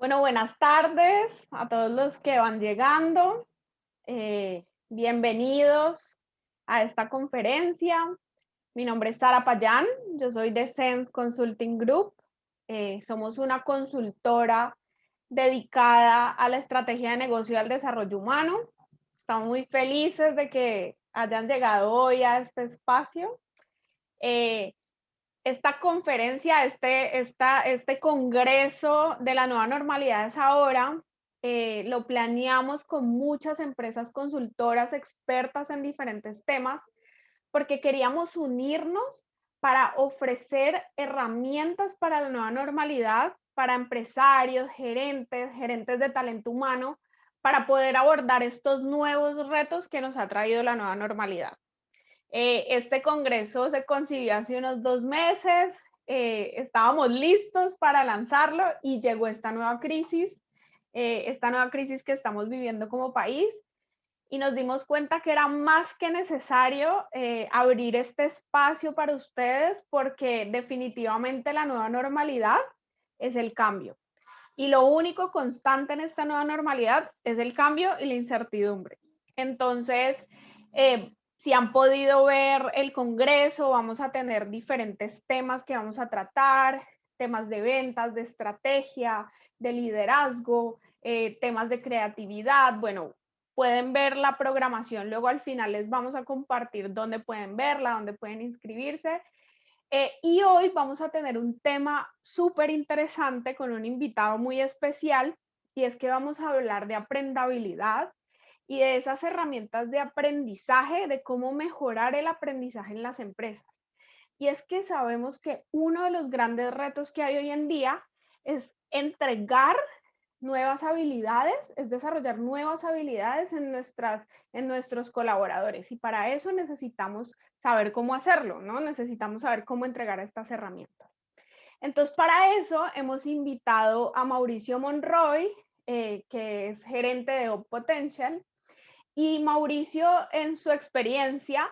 Bueno, buenas tardes a todos los que van llegando. Bienvenidos a esta conferencia. Mi nombre es Sara Payán, yo soy de Sense Consulting Group. Somos una consultora dedicada a la estrategia de negocio y al desarrollo humano. Estamos muy felices de que hayan llegado hoy a este espacio. Esta conferencia, este congreso de la nueva normalidad es ahora. Lo planeamos con muchas empresas consultoras expertas en diferentes temas porque queríamos unirnos para ofrecer herramientas para la nueva normalidad, para empresarios, gerentes de talento humano, para poder abordar estos nuevos retos que nos ha traído la nueva normalidad. Este congreso se concibió hace unos 2 meses, estábamos listos para lanzarlo y llegó esta nueva crisis que estamos viviendo como país, y nos dimos cuenta que era más que necesario abrir este espacio para ustedes, porque definitivamente la nueva normalidad es el cambio. Y lo único constante en esta nueva normalidad es el cambio y la incertidumbre. Entonces, si han podido ver el congreso, vamos a tener diferentes temas que vamos a tratar, temas de ventas, de estrategia, de liderazgo, temas de creatividad. Bueno, pueden ver la programación, luego al final les vamos a compartir dónde pueden verla, dónde pueden inscribirse. Y hoy vamos a tener un tema súper interesante con un invitado muy especial, y es que vamos a hablar de aprendabilidad y de esas herramientas de aprendizaje, de cómo mejorar el aprendizaje en las empresas. Y es que sabemos que uno de los grandes retos que hay hoy en día es entregar nuevas habilidades, es desarrollar nuevas habilidades en nuestros colaboradores. Y para eso necesitamos saber cómo hacerlo, ¿no? Necesitamos saber cómo entregar estas herramientas. Entonces, para eso hemos invitado a Mauricio Monroy, que es gerente de Up Potential. Y Mauricio, en su experiencia,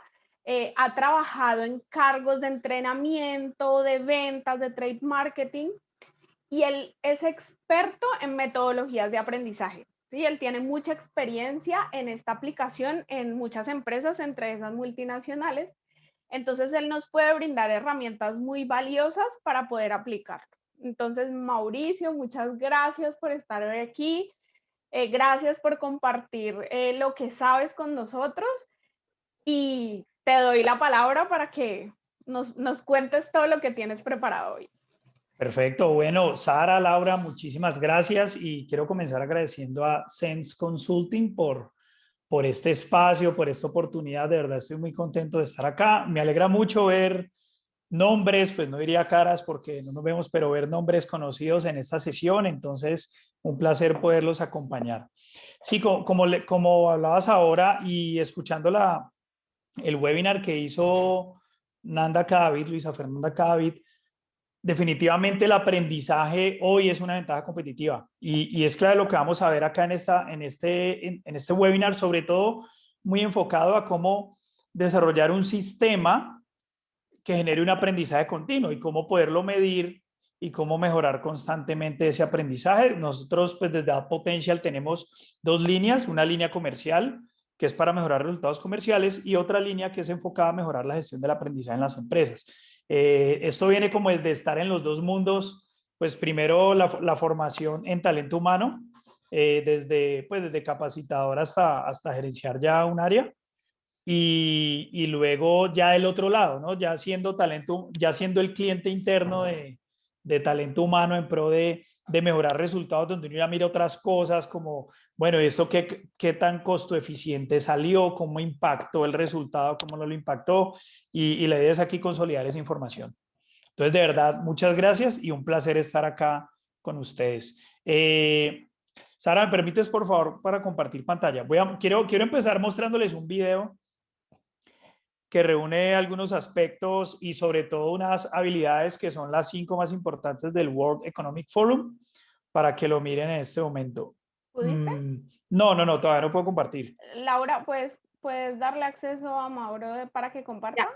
ha trabajado en cargos de entrenamiento, de ventas, de trade marketing, y él es experto en metodologías de aprendizaje. ¿Sí? Él tiene mucha experiencia en esta aplicación en muchas empresas, entre esas multinacionales. Entonces, él nos puede brindar herramientas muy valiosas para poder aplicarlo. Entonces, Mauricio, muchas gracias por estar hoy aquí. Gracias por compartir lo que sabes con nosotros, y te doy la palabra para que nos cuentes todo lo que tienes preparado hoy. Perfecto. Bueno, Sara, Laura, muchísimas gracias y quiero comenzar agradeciendo a Sense Consulting por este espacio, por esta oportunidad. De verdad estoy muy contento de estar acá. Me alegra mucho ver nombres, pues no diría caras porque no nos vemos, pero ver nombres conocidos en esta sesión. Entonces, un placer poderlos acompañar. Sí, como hablabas ahora y escuchando el webinar que hizo Nanda Cadavid, Luisa Fernanda Cadavid, definitivamente el aprendizaje hoy es una ventaja competitiva y es clave lo que vamos a ver acá en este webinar, sobre todo muy enfocado a cómo desarrollar un sistema que genere un aprendizaje continuo y cómo poderlo medir y cómo mejorar constantemente ese aprendizaje. Nosotros pues desde Add Potential tenemos dos líneas, una línea comercial que es para mejorar resultados comerciales y otra línea que es enfocada a mejorar la gestión del aprendizaje en las empresas. Esto viene como desde estar en los dos mundos, pues primero la formación en talento humano, desde capacitador hasta gerenciar ya un área. Y luego ya el otro lado, ¿no? Ya siendo talento, ya siendo el cliente interno de talento humano en pro de mejorar resultados, donde uno ya mira otras cosas como, bueno, esto qué tan costo eficiente salió, cómo impactó el resultado, cómo no lo impactó, y la idea es aquí consolidar esa información. Entonces, de verdad, muchas gracias y un placer estar acá con ustedes. Sara, ¿me permites, por favor, para compartir pantalla? Quiero empezar mostrándoles un video que reúne algunos aspectos y sobre todo unas habilidades que son las 5 más importantes del World Economic Forum, para que lo miren en este momento. ¿Pudiste? No, todavía no puedo compartir. Laura, ¿puedes darle acceso a Mauro para que comparta? Ya.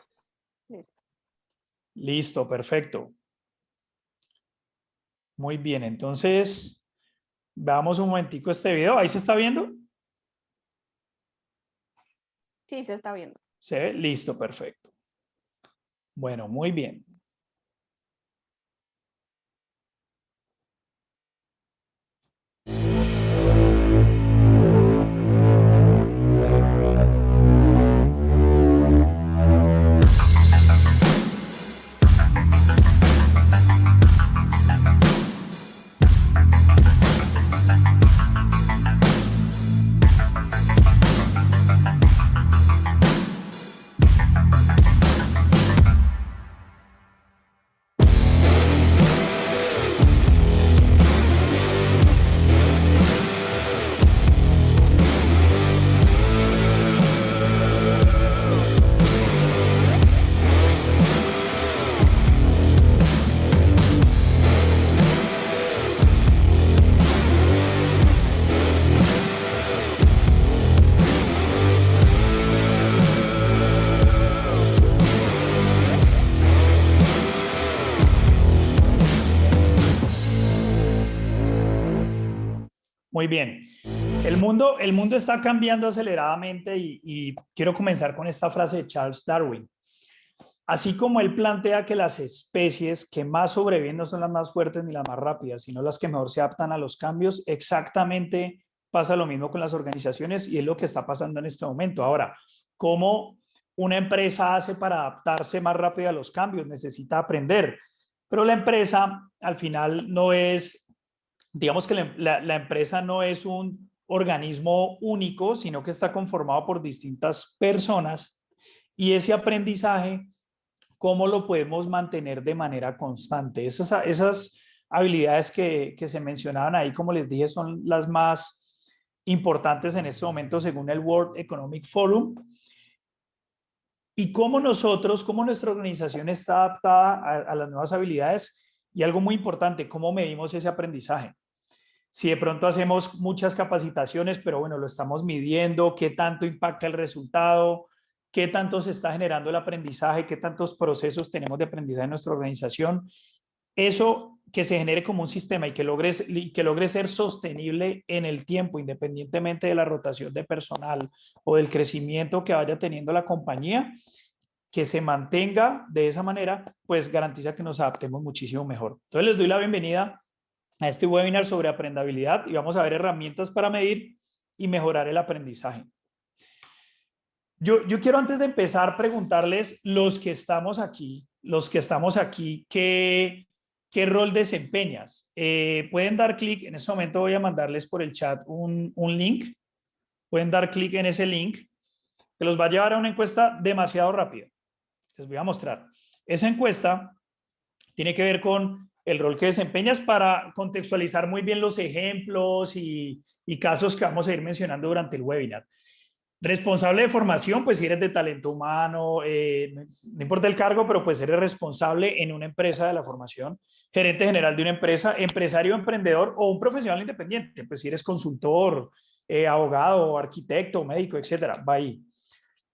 Listo. Listo, perfecto. Muy bien, entonces Veamos un momentico este video. ¿Ahí se está viendo? Sí, se está viendo. ¿Se ve? Listo, perfecto. Bueno, muy bien. Muy bien. El mundo está cambiando aceleradamente y quiero comenzar con esta frase de Charles Darwin. Así como él plantea que las especies que más sobreviven no son las más fuertes ni las más rápidas, sino las que mejor se adaptan a los cambios, exactamente pasa lo mismo con las organizaciones y es lo que está pasando en este momento. Ahora, ¿cómo una empresa hace para adaptarse más rápido a los cambios? Necesita aprender, pero la empresa al final no es, digamos que la empresa no es un organismo único, sino que está conformado por distintas personas y ese aprendizaje, ¿cómo lo podemos mantener de manera constante? Esas habilidades que se mencionaban ahí, como les dije, son las más importantes en este momento según el World Economic Forum. Y cómo nosotros, cómo nuestra organización está adaptada a las nuevas habilidades y algo muy importante, cómo medimos ese aprendizaje. Si de pronto hacemos muchas capacitaciones, pero bueno, lo estamos midiendo, qué tanto impacta el resultado, qué tanto se está generando el aprendizaje, qué tantos procesos tenemos de aprendizaje en nuestra organización. Eso que se genere como un sistema y que logre ser sostenible en el tiempo, independientemente de la rotación de personal o del crecimiento que vaya teniendo la compañía, que se mantenga de esa manera, pues garantiza que nos adaptemos muchísimo mejor. Entonces les doy la bienvenida a este webinar sobre aprendabilidad y vamos a ver herramientas para medir y mejorar el aprendizaje. Yo quiero antes de empezar preguntarles los que estamos aquí, ¿qué rol desempeñas? Pueden dar clic, en este momento voy a mandarles por el chat un link, pueden dar clic en ese link que los va a llevar a una encuesta demasiado rápida. Les voy a mostrar. Esa encuesta tiene que ver con el rol que desempeñas para contextualizar muy bien los ejemplos y casos que vamos a ir mencionando durante el webinar. Responsable de formación, pues si eres de talento humano, no importa el cargo, pero pues eres responsable en una empresa de la formación, gerente general de una empresa, empresario, emprendedor o un profesional independiente, pues si eres consultor, abogado, arquitecto, médico, etcétera, va ahí.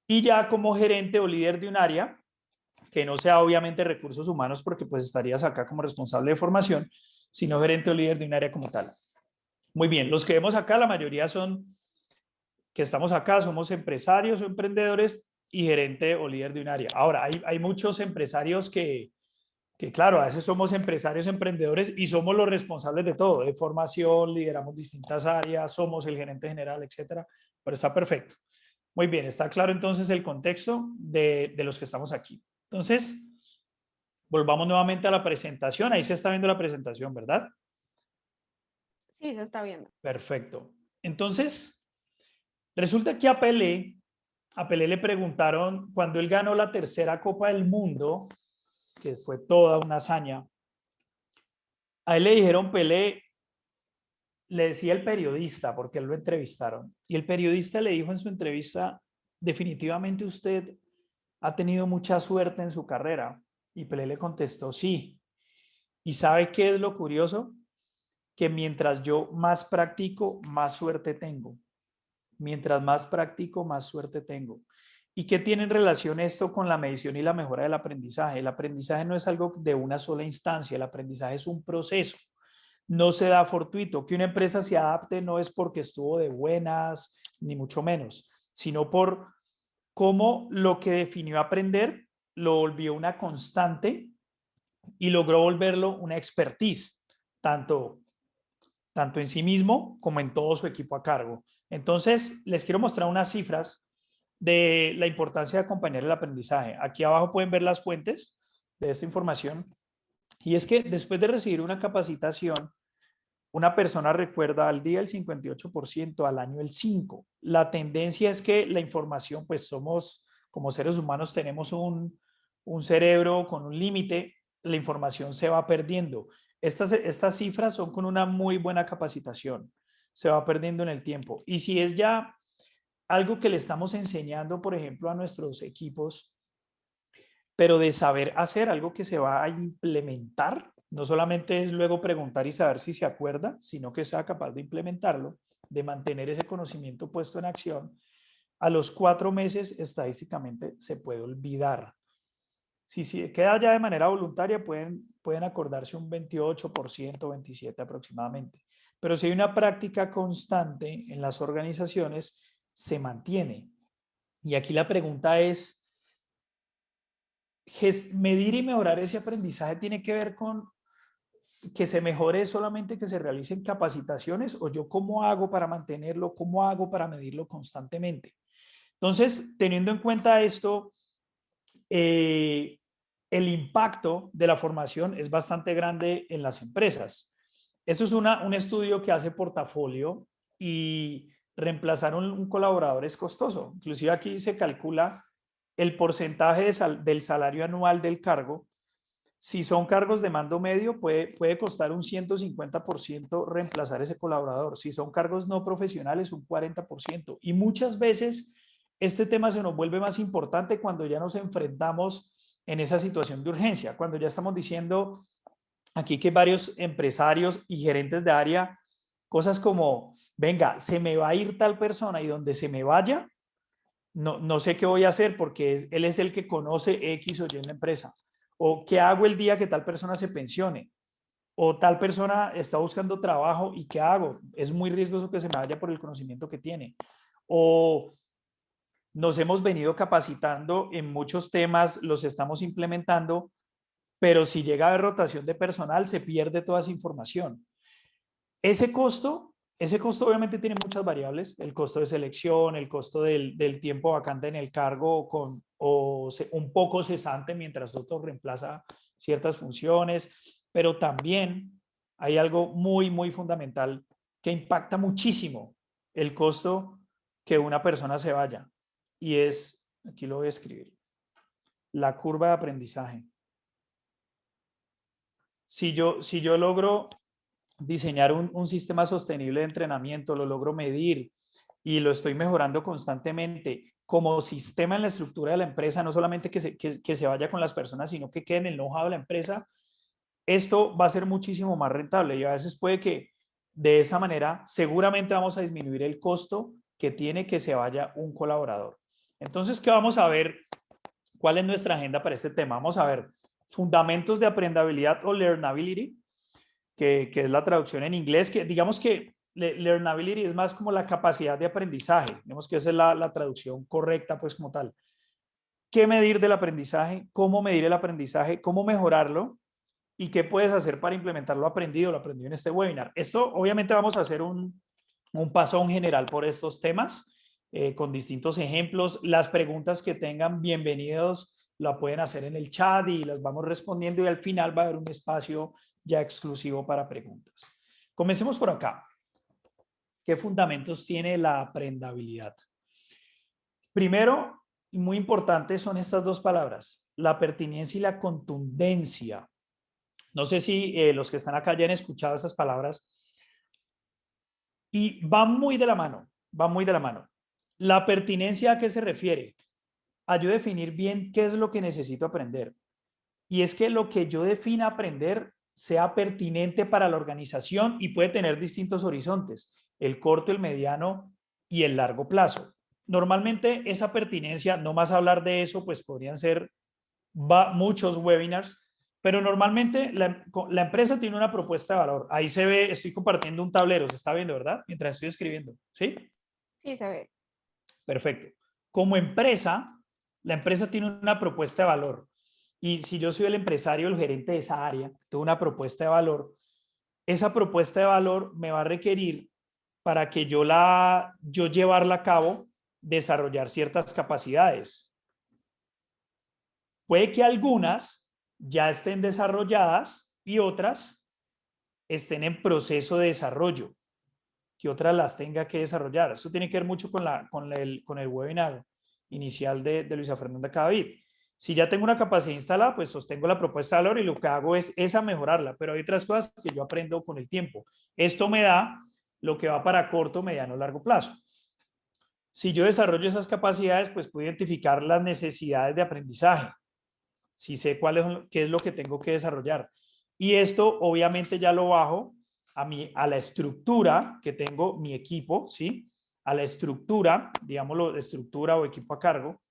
Y ya como gerente o líder de un área, que no sea obviamente recursos humanos, porque pues estarías acá como responsable de formación, sino gerente o líder de un área como tal. Muy bien, los que vemos acá, la mayoría son que estamos acá, somos empresarios o emprendedores y gerente o líder de un área. Ahora, hay muchos empresarios que, claro, a veces somos empresarios, emprendedores y somos los responsables de todo, de formación, lideramos distintas áreas, somos el gerente general, etcétera, pero está perfecto. Muy bien, está claro entonces el contexto de los que estamos aquí. Entonces, volvamos nuevamente a la presentación. Ahí se está viendo la presentación, ¿verdad? Sí, se está viendo. Perfecto. Entonces, resulta que a Pelé le preguntaron cuando él ganó la tercera Copa del Mundo, que fue toda una hazaña, a él le dijeron, Pelé, le decía el periodista, porque él lo entrevistaron, y el periodista le dijo en su entrevista, definitivamente usted ha tenido mucha suerte en su carrera. Y Pelé le contestó, sí. ¿Y sabe qué es lo curioso? Que mientras yo más practico, más suerte tengo. Mientras más practico, más suerte tengo. ¿Y qué tiene en relación esto con la medición y la mejora del aprendizaje? El aprendizaje no es algo de una sola instancia, el aprendizaje es un proceso. no se da fortuito. Que una empresa se adapte no es porque estuvo de buenas, ni mucho menos, sino por cómo lo que definió aprender lo volvió una constante y logró volverlo una expertise, tanto, tanto en sí mismo como en todo su equipo a cargo. Entonces, les quiero mostrar unas cifras de la importancia de acompañar el aprendizaje. Aquí abajo pueden ver las fuentes de esta información. Y es que después de recibir una capacitación, una persona recuerda al día el 58%, al año el 5%. La tendencia es que la información, pues somos, como seres humanos, tenemos un cerebro con un límite, la información se va perdiendo. Estas cifras son con una muy buena capacitación, se va perdiendo en el tiempo. Y si es ya algo que le estamos enseñando, por ejemplo, a nuestros equipos, pero de saber hacer algo que se va a implementar, no solamente es luego preguntar y saber si se acuerda, sino que sea capaz de implementarlo, de mantener ese conocimiento puesto en acción, a los 4 meses estadísticamente se puede olvidar. Si queda ya de manera voluntaria, pueden acordarse un 28%, 27% aproximadamente. Pero si hay una práctica constante en las organizaciones, se mantiene. Y aquí la pregunta es, medir y mejorar ese aprendizaje tiene que ver con que se mejore solamente que se realicen capacitaciones o yo cómo hago para mantenerlo, cómo hago para medirlo constantemente. Entonces, teniendo en cuenta esto, el impacto de la formación es bastante grande en las empresas. Eso es un estudio que hace Portafolio y reemplazar un colaborador es costoso. Inclusive aquí se calcula el porcentaje del salario anual del cargo. Si son cargos de mando medio, puede costar un 150% reemplazar ese colaborador. Si son cargos no profesionales, un 40%. Y muchas veces este tema se nos vuelve más importante cuando ya nos enfrentamos en esa situación de urgencia, cuando ya estamos diciendo aquí que varios empresarios y gerentes de área, cosas como, venga, se me va a ir tal persona y donde se me vaya, no sé qué voy a hacer porque él es el que conoce X o Y en la empresa. O qué hago el día que tal persona se pensione. O tal persona está buscando trabajo y qué hago. Es muy riesgoso que se me vaya por el conocimiento que tiene. O nos hemos venido capacitando en muchos temas, los estamos implementando, pero si llega a haber rotación de personal, se pierde toda esa información. Ese costo obviamente tiene muchas variables, el costo de selección, el costo del tiempo vacante en el cargo un poco cesante mientras otro reemplaza ciertas funciones, pero también hay algo muy, muy fundamental que impacta muchísimo el costo que una persona se vaya y es, aquí lo voy a escribir, la curva de aprendizaje. Si yo logro diseñar un sistema sostenible de entrenamiento, lo logro medir y lo estoy mejorando constantemente como sistema en la estructura de la empresa, no solamente que se vaya con las personas, sino que quede en el know-how de la empresa, esto va a ser muchísimo más rentable y a veces puede que de esa manera seguramente vamos a disminuir el costo que tiene que se vaya un colaborador. Entonces, ¿qué vamos a ver? ¿Cuál es nuestra agenda para este tema? Vamos a ver fundamentos de aprendabilidad o learnability, que es la traducción en inglés, que digamos que learnability es más como la capacidad de aprendizaje, digamos que esa es la traducción correcta pues como tal. ¿Qué medir del aprendizaje? ¿Cómo medir el aprendizaje? ¿Cómo mejorarlo? ¿Y qué puedes hacer para implementar lo aprendido en este webinar? Esto obviamente vamos a hacer un pasón general por estos temas con distintos ejemplos. Las preguntas que tengan, bienvenidos, la pueden hacer en el chat y las vamos respondiendo y al final va a haber un espacio ya exclusivo para preguntas. Comencemos por acá. ¿Qué fundamentos tiene la aprendabilidad? Primero, y muy importante, son estas dos palabras, la pertinencia y la contundencia. No sé si los que están acá ya han escuchado esas palabras y van muy de la mano, van muy de la mano. La pertinencia, ¿a qué se refiere? A yo definir bien qué es lo que necesito aprender. Y es que lo que yo defina aprender sea pertinente para la organización y puede tener distintos horizontes, el corto, el mediano y el largo plazo. Normalmente esa pertinencia, no más hablar de eso, pues podrían ser muchos webinars, Pero normalmente la empresa tiene una propuesta de valor. Ahí se ve, estoy compartiendo un tablero, se está viendo, ¿verdad? Mientras estoy escribiendo, ¿sí? Sí, se ve. Perfecto. Como empresa, la empresa tiene una propuesta de valor. Y si yo soy el empresario, el gerente de esa área, tengo una propuesta de valor, esa propuesta de valor me va a requerir para que yo llevarla a cabo, desarrollar ciertas capacidades. Puede que algunas ya estén desarrolladas y otras estén en proceso de desarrollo, que otras las tenga que desarrollar. Eso tiene que ver mucho con el webinar inicial de Luisa Fernanda Cadavid. Si ya tengo una capacidad instalada, pues sostengo la propuesta de valor y lo que hago es esa mejorarla, pero hay otras cosas que yo aprendo con el tiempo. Esto me da lo que va para corto, mediano, largo plazo. Si yo desarrollo esas capacidades, pues puedo identificar las necesidades de aprendizaje. Si sé qué es lo que tengo que desarrollar. Y esto obviamente ya lo bajo a la estructura que tengo mi equipo, ¿sí? A la estructura, digámoslo, estructura o equipo a cargo,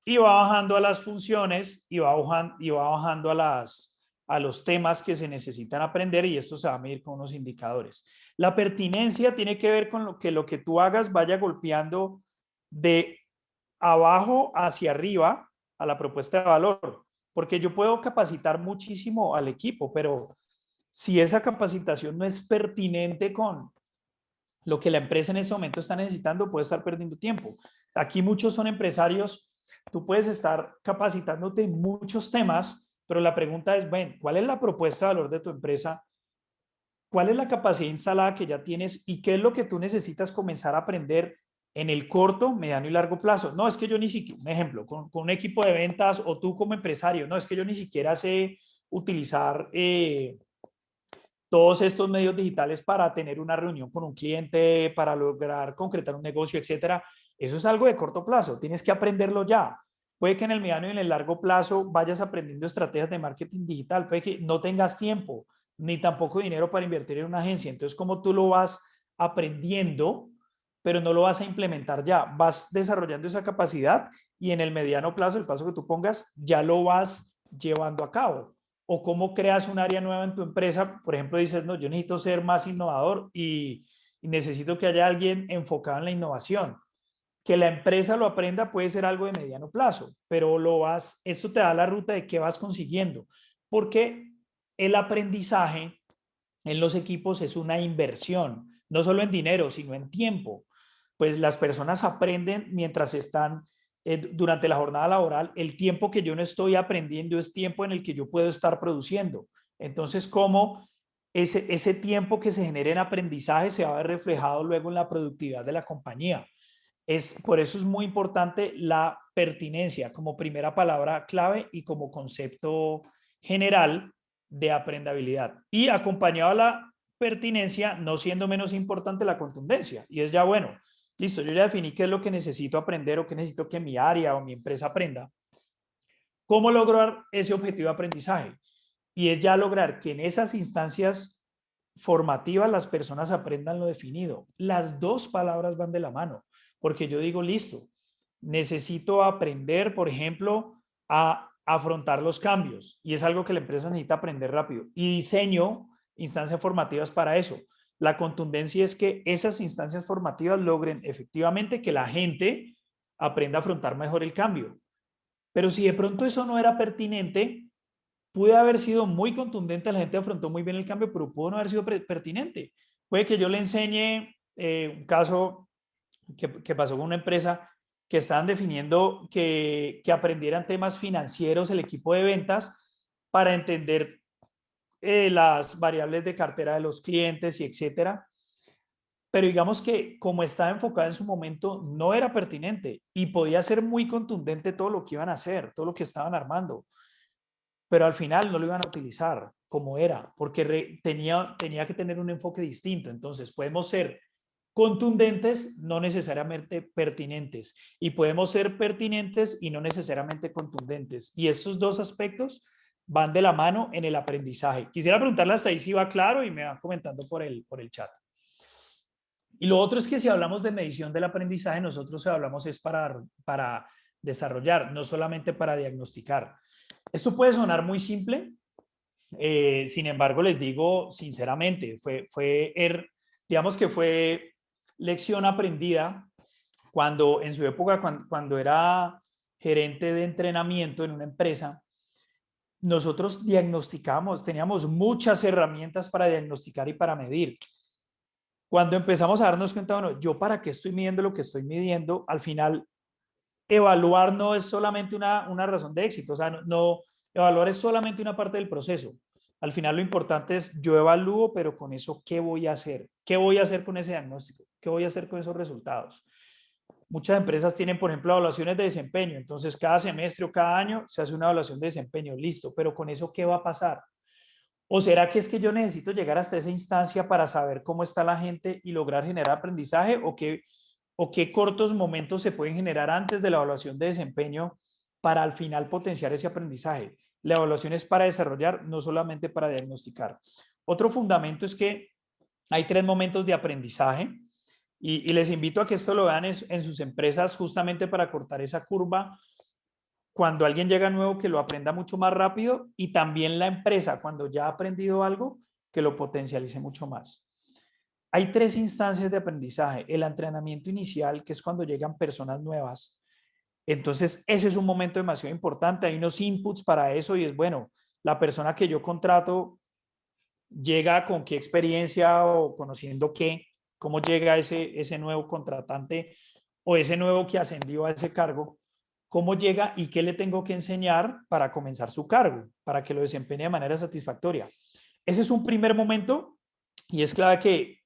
y va bajando a las funciones y va bajando a los temas que se necesitan aprender y esto se va a medir con unos indicadores. La pertinencia tiene que ver con lo que tú hagas vaya golpeando de abajo hacia arriba a la propuesta de valor, porque yo puedo capacitar muchísimo al equipo, pero si esa capacitación no es pertinente con lo que la empresa en ese momento está necesitando, puede estar perdiendo tiempo. Aquí muchos son empresarios, tú puedes estar capacitándote en muchos temas, pero la pregunta es, bueno, ¿cuál es la propuesta de valor de tu empresa? ¿Cuál es la capacidad instalada que ya tienes y qué es lo que tú necesitas comenzar a aprender en el corto, mediano y largo plazo? No, es que yo ni siquiera, un ejemplo, con un equipo de ventas o tú como empresario, no, es que yo ni siquiera sé utilizar todos estos medios digitales para tener una reunión con un cliente, para lograr concretar un negocio, etcétera. Eso es algo de corto plazo, tienes que aprenderlo ya. Puede que en el mediano y en el largo plazo vayas aprendiendo estrategias de marketing digital, puede que no tengas tiempo ni tampoco dinero para invertir en una agencia. Entonces, ¿cómo tú lo vas aprendiendo, pero no lo vas a implementar ya? Vas desarrollando esa capacidad y en el mediano plazo, el paso que tú pongas, ya lo vas llevando a cabo. O cómo creas un área nueva en tu empresa. Por ejemplo, dices, no, yo necesito ser más innovador y necesito que haya alguien enfocado en la innovación. Que la empresa lo aprenda puede ser algo de mediano plazo, pero esto te da la ruta de qué vas consiguiendo, porque el aprendizaje en los equipos es una inversión, no solo en dinero, sino en tiempo. Pues las personas aprenden mientras están durante la jornada laboral. El tiempo que yo no estoy aprendiendo es tiempo en el que yo puedo estar produciendo. Entonces, ¿cómo ese tiempo que se genera en aprendizaje se va a ver reflejado luego en la productividad de la compañía? Por eso es muy importante la pertinencia como primera palabra clave y como concepto general de aprendabilidad. Y acompañado a la pertinencia, no siendo menos importante la contundencia. Y es ya, bueno, listo, yo ya definí qué es lo que necesito aprender o qué necesito que mi área o mi empresa aprenda. ¿Cómo lograr ese objetivo de aprendizaje? Y es ya lograr que en esas instancias formativas las personas aprendan lo definido. Las dos palabras van de la mano, porque yo digo, listo, necesito aprender, por ejemplo, a afrontar los cambios y es algo que la empresa necesita aprender rápido y diseño instancias formativas para eso. La contundencia es que esas instancias formativas logren efectivamente que la gente aprenda a afrontar mejor el cambio. Pero si de pronto eso no era pertinente, pude haber sido muy contundente, la gente afrontó muy bien el cambio, pero pudo no haber sido pertinente. Puede que yo le enseñe un caso que pasó con una empresa que estaban definiendo que aprendieran temas financieros el equipo de ventas para entender las variables de cartera de los clientes y etcétera. Pero digamos que como estaba enfocada en su momento, no era pertinente y podía ser muy contundente todo lo que iban a hacer, todo lo que estaban armando, pero al final no lo iban a utilizar como era, porque tenía que tener un enfoque distinto. Entonces, podemos ser contundentes, no necesariamente pertinentes, y podemos ser pertinentes y no necesariamente contundentes. Y estos dos aspectos van de la mano en el aprendizaje. Quisiera preguntarle hasta ahí si va claro y me van comentando por el chat. Y lo otro es que si hablamos de medición del aprendizaje, nosotros hablamos es para desarrollar, no solamente para diagnosticar. Esto puede sonar muy simple, sin embargo, les digo sinceramente, digamos que fue lección aprendida cuando en su época, cuando era gerente de entrenamiento en una empresa, nosotros diagnosticamos, teníamos muchas herramientas para diagnosticar y para medir. Cuando empezamos a darnos cuenta, bueno, yo para qué estoy midiendo lo que estoy midiendo, al final evaluar no es solamente una razón de éxito, o sea, evaluar es solamente una parte del proceso. Al final lo importante es yo evalúo, pero con eso, ¿qué voy a hacer? ¿Qué voy a hacer con ese diagnóstico? ¿Qué voy a hacer con esos resultados? Muchas empresas tienen, por ejemplo, evaluaciones de desempeño. Entonces, cada semestre o cada año se hace una evaluación de desempeño. Listo, pero con eso, ¿qué va a pasar? ¿O será que es que yo necesito llegar hasta esa instancia para saber cómo está la gente y lograr generar aprendizaje? ¿O qué cortos momentos se pueden generar antes de la evaluación de desempeño para al final potenciar ese aprendizaje? La evaluación es para desarrollar, no solamente para diagnosticar. Otro fundamento es que hay 3 momentos de aprendizaje y les invito a que esto lo vean en sus empresas justamente para cortar esa curva cuando alguien llega nuevo que lo aprenda mucho más rápido y también la empresa cuando ya ha aprendido algo que lo potencialice mucho más. Hay 3 instancias de aprendizaje. El entrenamiento inicial, que es cuando llegan personas nuevas. Entonces, ese es un momento demasiado importante. Hay unos inputs para eso y es, bueno, la persona que yo contrato llega con qué experiencia o conociendo qué, cómo llega ese nuevo contratante o ese nuevo que ascendió a ese cargo, cómo llega y qué le tengo que enseñar para comenzar su cargo, para que lo desempeñe de manera satisfactoria. Ese es un primer momento y es clave que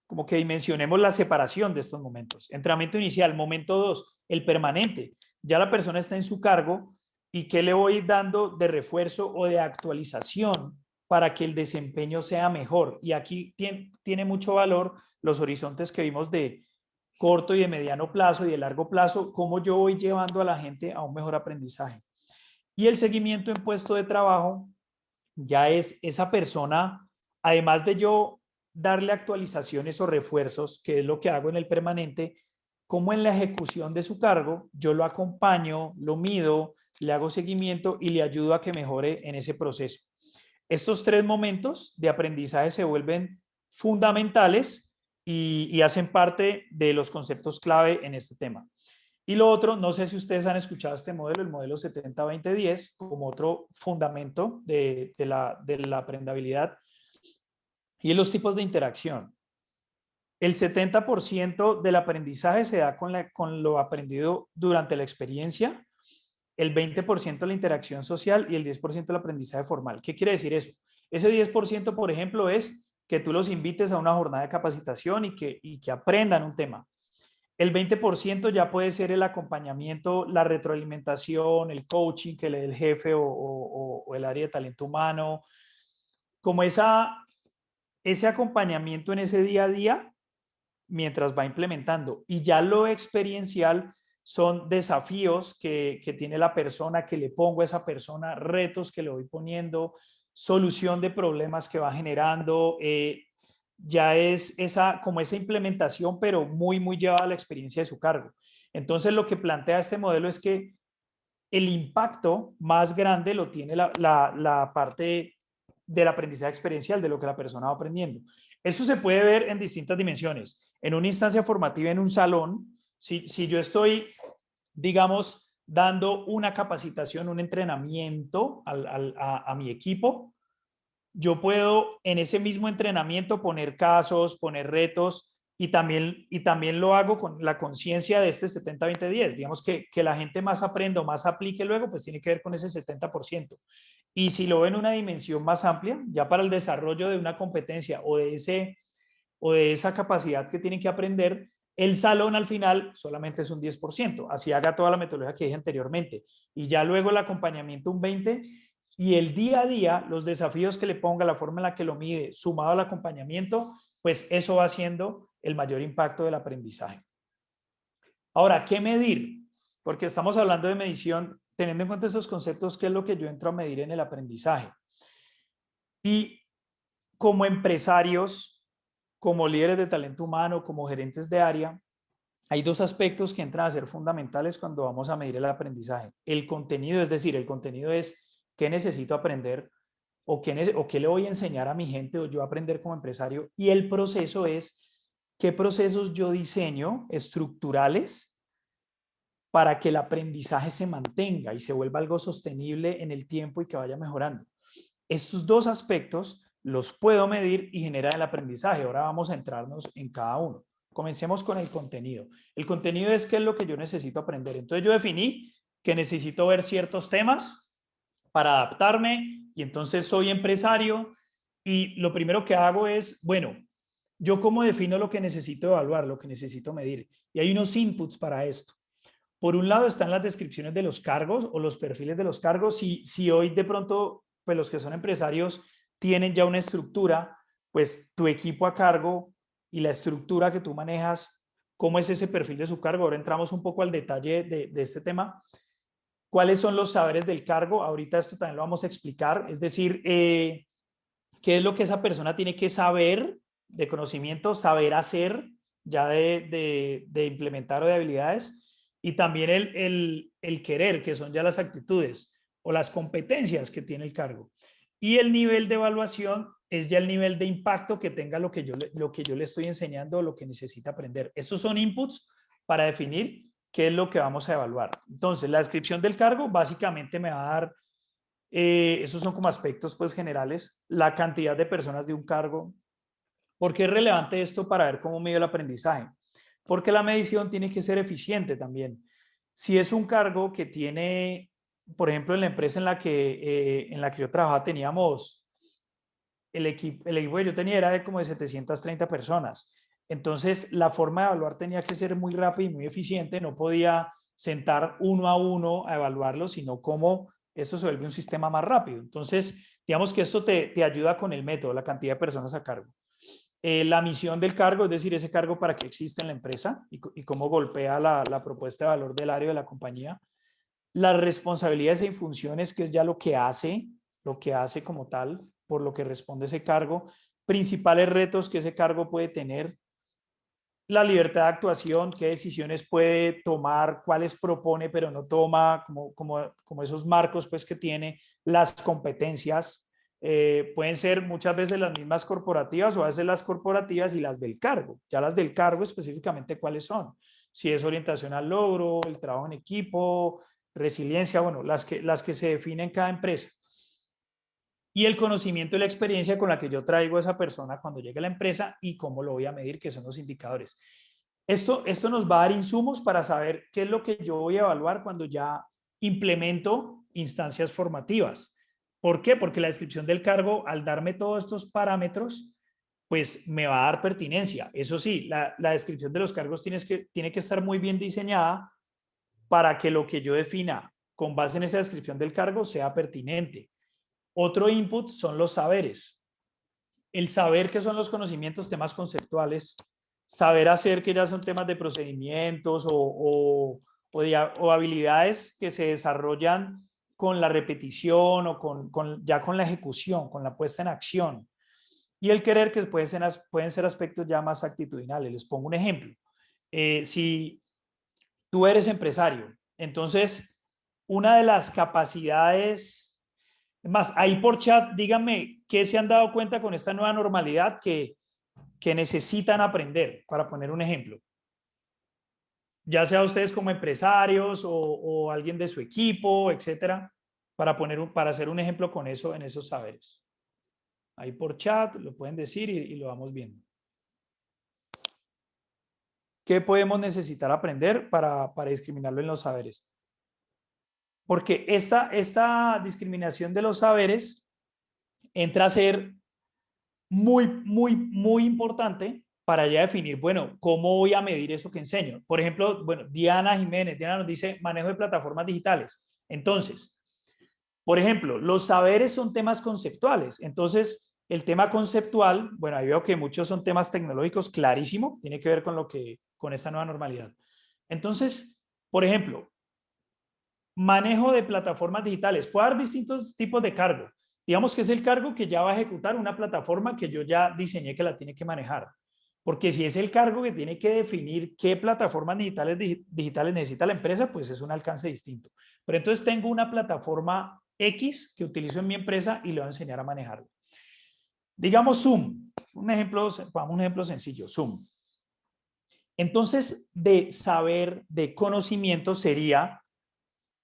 como que dimensionemos la separación de estos momentos. Entrenamiento inicial, momento 2, el permanente. Ya la persona está en su cargo y qué le voy dando de refuerzo o de actualización para que el desempeño sea mejor. Y aquí tiene mucho valor los horizontes que vimos de corto y de mediano plazo y de largo plazo, cómo yo voy llevando a la gente a un mejor aprendizaje. Y el seguimiento en puesto de trabajo ya es esa persona, además de yo darle actualizaciones o refuerzos, que es lo que hago en el permanente, como en la ejecución de su cargo, yo lo acompaño, lo mido, le hago seguimiento y le ayudo a que mejore en ese proceso. Estos 3 momentos de aprendizaje se vuelven fundamentales y hacen parte de los conceptos clave en este tema. Y lo otro, no sé si ustedes han escuchado este modelo, el modelo 70-20-10, como otro fundamento de la aprendabilidad, y los tipos de interacción. El 70% del aprendizaje se da con lo aprendido durante la experiencia, el 20% la interacción social y el 10% el aprendizaje formal. ¿Qué quiere decir eso? Ese 10%, por ejemplo, es que tú los invites a una jornada de capacitación y que aprendan un tema. El 20% ya puede ser el acompañamiento, la retroalimentación, el coaching que le dé el jefe o el área de talento humano, como ese acompañamiento en ese día a día mientras va implementando. Y ya lo experiencial son desafíos que tiene la persona, que le pongo a esa persona, retos que le voy poniendo, solución de problemas que va generando. Ya es como esa implementación, pero muy, muy llevada a la experiencia de su cargo. Entonces, lo que plantea este modelo es que el impacto más grande lo tiene la parte del aprendizaje experiencial, de lo que la persona va aprendiendo. Eso se puede ver en distintas dimensiones. En una instancia formativa, en un salón, si yo estoy, digamos, dando una capacitación, un entrenamiento a mi equipo, yo puedo en ese mismo entrenamiento poner casos, poner retos y también lo hago con la conciencia de este 70-20-10. Digamos que la gente más aprenda o más aplique luego, pues tiene que ver con ese 70%. Y si lo ven en una dimensión más amplia, ya para el desarrollo de una competencia o de esa capacidad que tienen que aprender, el salón al final solamente es un 10%. Así haga toda la metodología que dije anteriormente. Y ya luego el acompañamiento un 20%. Y el día a día, los desafíos que le ponga, la forma en la que lo mide, sumado al acompañamiento, pues eso va siendo el mayor impacto del aprendizaje. Ahora, ¿qué medir? Porque estamos hablando de medición, teniendo en cuenta estos conceptos, ¿qué es lo que yo entro a medir en el aprendizaje? Y como empresarios, como líderes de talento humano, como gerentes de área, hay 2 aspectos que entran a ser fundamentales cuando vamos a medir el aprendizaje. El contenido, es decir, el contenido es qué necesito aprender o qué le voy a enseñar a mi gente o yo aprender como empresario. Y el proceso es qué procesos yo diseño estructurales para que el aprendizaje se mantenga y se vuelva algo sostenible en el tiempo y que vaya mejorando. Estos dos aspectos los puedo medir y generar el aprendizaje. Ahora vamos a entrarnos en cada uno. Comencemos con el contenido. El contenido es qué es lo que yo necesito aprender. Entonces yo definí que necesito ver ciertos temas para adaptarme y entonces soy empresario y lo primero que hago es, bueno, yo cómo defino lo que necesito evaluar, lo que necesito medir. Y hay unos inputs para esto. Por un lado están las descripciones de los cargos o los perfiles de los cargos. Si hoy de pronto, pues los que son empresarios tienen ya una estructura, pues tu equipo a cargo y la estructura que tú manejas, ¿cómo es ese perfil de su cargo? Ahora entramos un poco al detalle de este tema. ¿Cuáles son los saberes del cargo? Ahorita esto también lo vamos a explicar. Es decir, qué es lo que esa persona tiene que saber de conocimiento, saber hacer ya de implementar o de habilidades, y también el querer, que son ya las actitudes o las competencias que tiene el cargo. Y el nivel de evaluación es ya el nivel de impacto que tenga lo que yo le estoy enseñando o lo que necesita aprender. Estos son inputs para definir qué es lo que vamos a evaluar. Entonces, la descripción del cargo básicamente me va a dar, esos son como aspectos pues generales, la cantidad de personas de un cargo. ¿Por qué es relevante esto para ver cómo mido el aprendizaje? Porque la medición tiene que ser eficiente también. Si es un cargo que tiene, por ejemplo, en la empresa en la que yo trabajaba teníamos, el equipo que yo tenía era de como de 730 personas. Entonces, la forma de evaluar tenía que ser muy rápida y muy eficiente. No podía sentar uno a uno a evaluarlo, sino cómo esto se vuelve un sistema más rápido. Entonces, digamos que esto te ayuda con el método, la cantidad de personas a cargo. La misión del cargo, es decir, ese cargo para qué existe en la empresa y cómo golpea la propuesta de valor del área de la compañía. Las responsabilidades y funciones, que es ya lo que hace como tal, por lo que responde ese cargo. Principales retos que ese cargo puede tener. La libertad de actuación, qué decisiones puede tomar, cuáles propone pero no toma, como esos marcos pues que tiene. Las competencias, pueden ser muchas veces las mismas corporativas o a veces las corporativas y las del cargo. Ya las del cargo específicamente cuáles son. Si es orientación al logro, el trabajo en equipo, resiliencia, bueno, las que se definen en cada empresa. Y el conocimiento y la experiencia con la que yo traigo a esa persona cuando llegue a la empresa y cómo lo voy a medir, que son los indicadores. Esto nos va a dar insumos para saber qué es lo que yo voy a evaluar cuando ya implemento instancias formativas. ¿Por qué? Porque la descripción del cargo, al darme todos estos parámetros, pues me va a dar pertinencia. Eso sí, la descripción de los cargos tiene que estar muy bien diseñada para que lo que yo defina con base en esa descripción del cargo sea pertinente. Otro input son los saberes. El saber que son los conocimientos, temas conceptuales, saber hacer, que ya son temas de procedimientos o habilidades que se desarrollan con la repetición o ya con la ejecución, con la puesta en acción. Y el querer, que pueden ser aspectos ya más actitudinales. Les pongo un ejemplo. Si tú eres empresario, entonces una de las capacidades, más ahí por chat, díganme qué se han dado cuenta con esta nueva normalidad que necesitan aprender, para poner un ejemplo. Ya sea ustedes como empresarios o alguien de su equipo, etcétera, para hacer un ejemplo con eso, en esos saberes. Ahí por chat lo pueden decir y lo vamos viendo. ¿Qué podemos necesitar aprender para discriminarlo en los saberes? Porque esta discriminación de los saberes entra a ser muy importante para ya definir, bueno, ¿cómo voy a medir eso que enseño? Por ejemplo, bueno, Diana Jiménez, Diana nos dice manejo de plataformas digitales. Entonces, por ejemplo, los saberes son temas conceptuales. Entonces, el tema conceptual, bueno, ahí veo que muchos son temas tecnológicos, clarísimo, tiene que ver con esta nueva normalidad. Entonces, por ejemplo, manejo de plataformas digitales. Puede haber distintos tipos de cargo. Digamos que es el cargo que ya va a ejecutar una plataforma que yo ya diseñé que la tiene que manejar. Porque si es el cargo que tiene que definir qué plataformas digitales necesita la empresa, pues es un alcance distinto. Pero entonces tengo una plataforma X que utilizo en mi empresa y le voy a enseñar a manejarlo. Digamos Zoom, un ejemplo sencillo, Zoom. Entonces, de saber, de conocimiento sería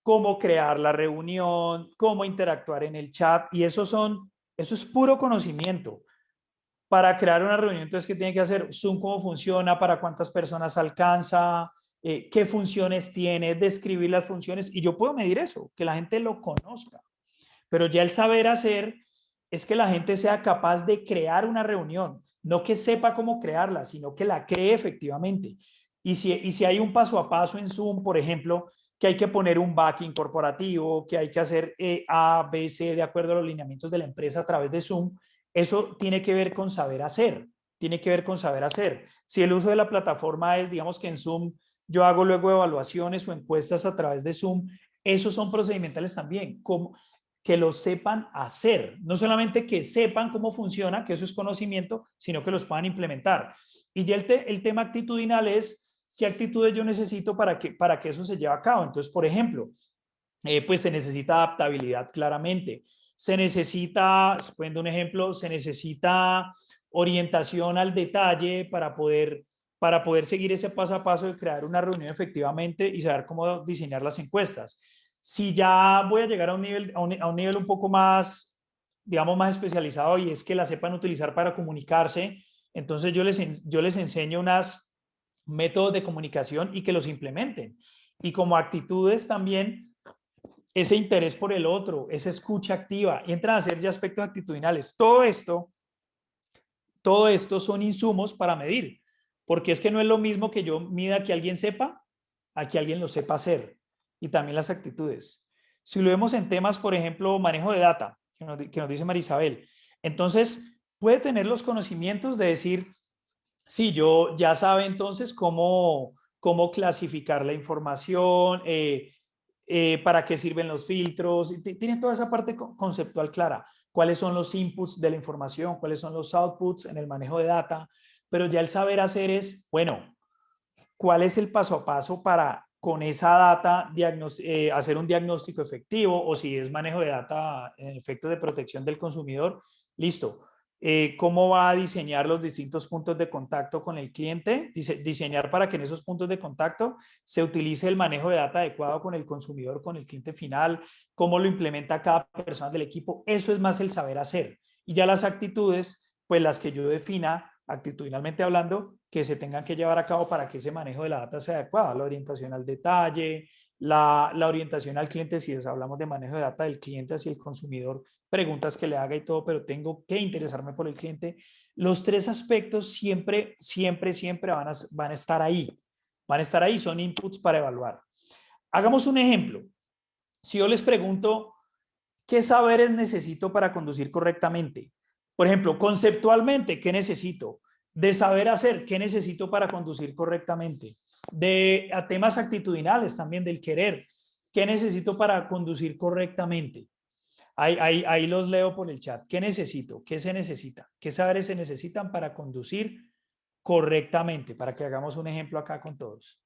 cómo crear la reunión, cómo interactuar en el chat, y eso es puro conocimiento. Para crear una reunión, entonces, ¿qué tiene que hacer? Zoom, ¿cómo funciona? ¿Para cuántas personas alcanza? ¿Qué funciones tiene? Describir las funciones, y yo puedo medir eso, que la gente lo conozca. Pero ya el saber hacer es que la gente sea capaz de crear una reunión, no que sepa cómo crearla, sino que la cree efectivamente. Y si hay un paso a paso en Zoom, por ejemplo, que hay que poner un backing corporativo, que hay que hacer A, B, C de acuerdo a los lineamientos de la empresa a través de Zoom, eso tiene que ver con saber hacer, tiene que ver con saber hacer. Si el uso de la plataforma es, digamos que en Zoom yo hago luego evaluaciones o encuestas a través de Zoom, esos son procedimentales también, como que lo sepan hacer, no solamente que sepan cómo funciona, que eso es conocimiento, sino que los puedan implementar. Y ya el tema actitudinal es qué actitudes yo necesito para que eso se lleve a cabo. Entonces, por ejemplo, pues se necesita adaptabilidad claramente, se necesita, poniendo un ejemplo, se necesita orientación al detalle para poder seguir ese paso a paso de crear una reunión efectivamente y saber cómo diseñar las encuestas. Si ya voy a llegar a un nivel un poco más, digamos, más especializado, y es que la sepan utilizar para comunicarse, entonces yo les enseño unos métodos de comunicación y que los implementen. Y como actitudes también, ese interés por el otro, esa escucha activa, y entran a ser ya aspectos actitudinales. Todo esto son insumos para medir, porque es que no es lo mismo que yo mida que alguien sepa a que alguien lo sepa hacer, y también las actitudes. Si lo vemos en temas, por ejemplo, manejo de data, que nos dice Marisabel, entonces puede tener los conocimientos de decir, sí, yo ya sabe entonces cómo clasificar la información, para qué sirven los filtros, tienen toda esa parte conceptual clara, cuáles son los inputs de la información, cuáles son los outputs en el manejo de data, pero ya el saber hacer es, bueno, cuál es el paso a paso para con esa data hacer un diagnóstico efectivo, o si es manejo de data en efectos de protección del consumidor, listo. ¿Cómo va a diseñar los distintos puntos de contacto con el cliente? Diseñar para que en esos puntos de contacto se utilice el manejo de data adecuado con el consumidor, con el cliente final, cómo lo implementa cada persona del equipo. Eso es más el saber hacer. Y ya las actitudes, pues las que yo defina actitudinalmente hablando, que se tengan que llevar a cabo para que ese manejo de la data sea adecuado, la orientación al detalle, la orientación al cliente, si hablamos de manejo de data del cliente hacia el consumidor, preguntas que le haga y todo, pero tengo que interesarme por el cliente. Los tres aspectos siempre van a estar ahí. Van a estar ahí, son inputs para evaluar. Hagamos un ejemplo. Si yo les pregunto, ¿qué saberes necesito para conducir correctamente? Por ejemplo, conceptualmente, ¿qué necesito? De saber hacer, ¿qué necesito para conducir correctamente? A temas actitudinales también, del querer, ¿qué necesito para conducir correctamente? Ahí los leo por el chat. ¿Qué necesito? ¿Qué se necesita? ¿Qué saberes se necesitan para conducir correctamente? Para que hagamos un ejemplo acá con todos.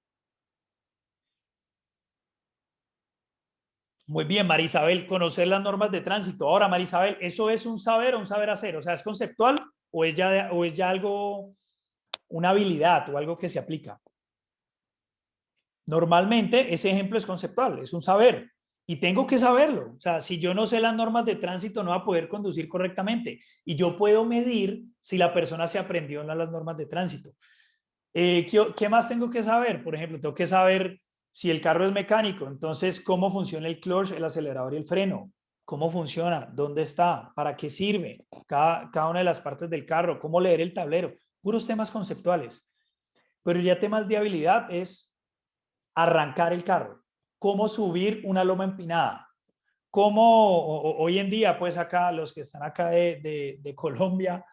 Muy bien, Marisabel, conocer las normas de tránsito. Ahora, Marisabel, ¿eso es un saber o un saber hacer? O sea, ¿es conceptual o es ya algo, una habilidad o algo que se aplica? Normalmente ese ejemplo es conceptual, es un saber y tengo que saberlo. O sea, si yo no sé las normas de tránsito no va a poder conducir correctamente, y yo puedo medir si la persona se aprendió las normas de tránsito. ¿Qué más tengo que saber? Por ejemplo, tengo que saber si el carro es mecánico, entonces cómo funciona el clutch, el acelerador y el freno, cómo funciona, dónde está, para qué sirve cada una de las partes del carro, cómo leer el tablero, puros temas conceptuales. Pero ya temas de habilidad es arrancar el carro, cómo subir una loma empinada, hoy en día, pues acá, los que están acá de Colombia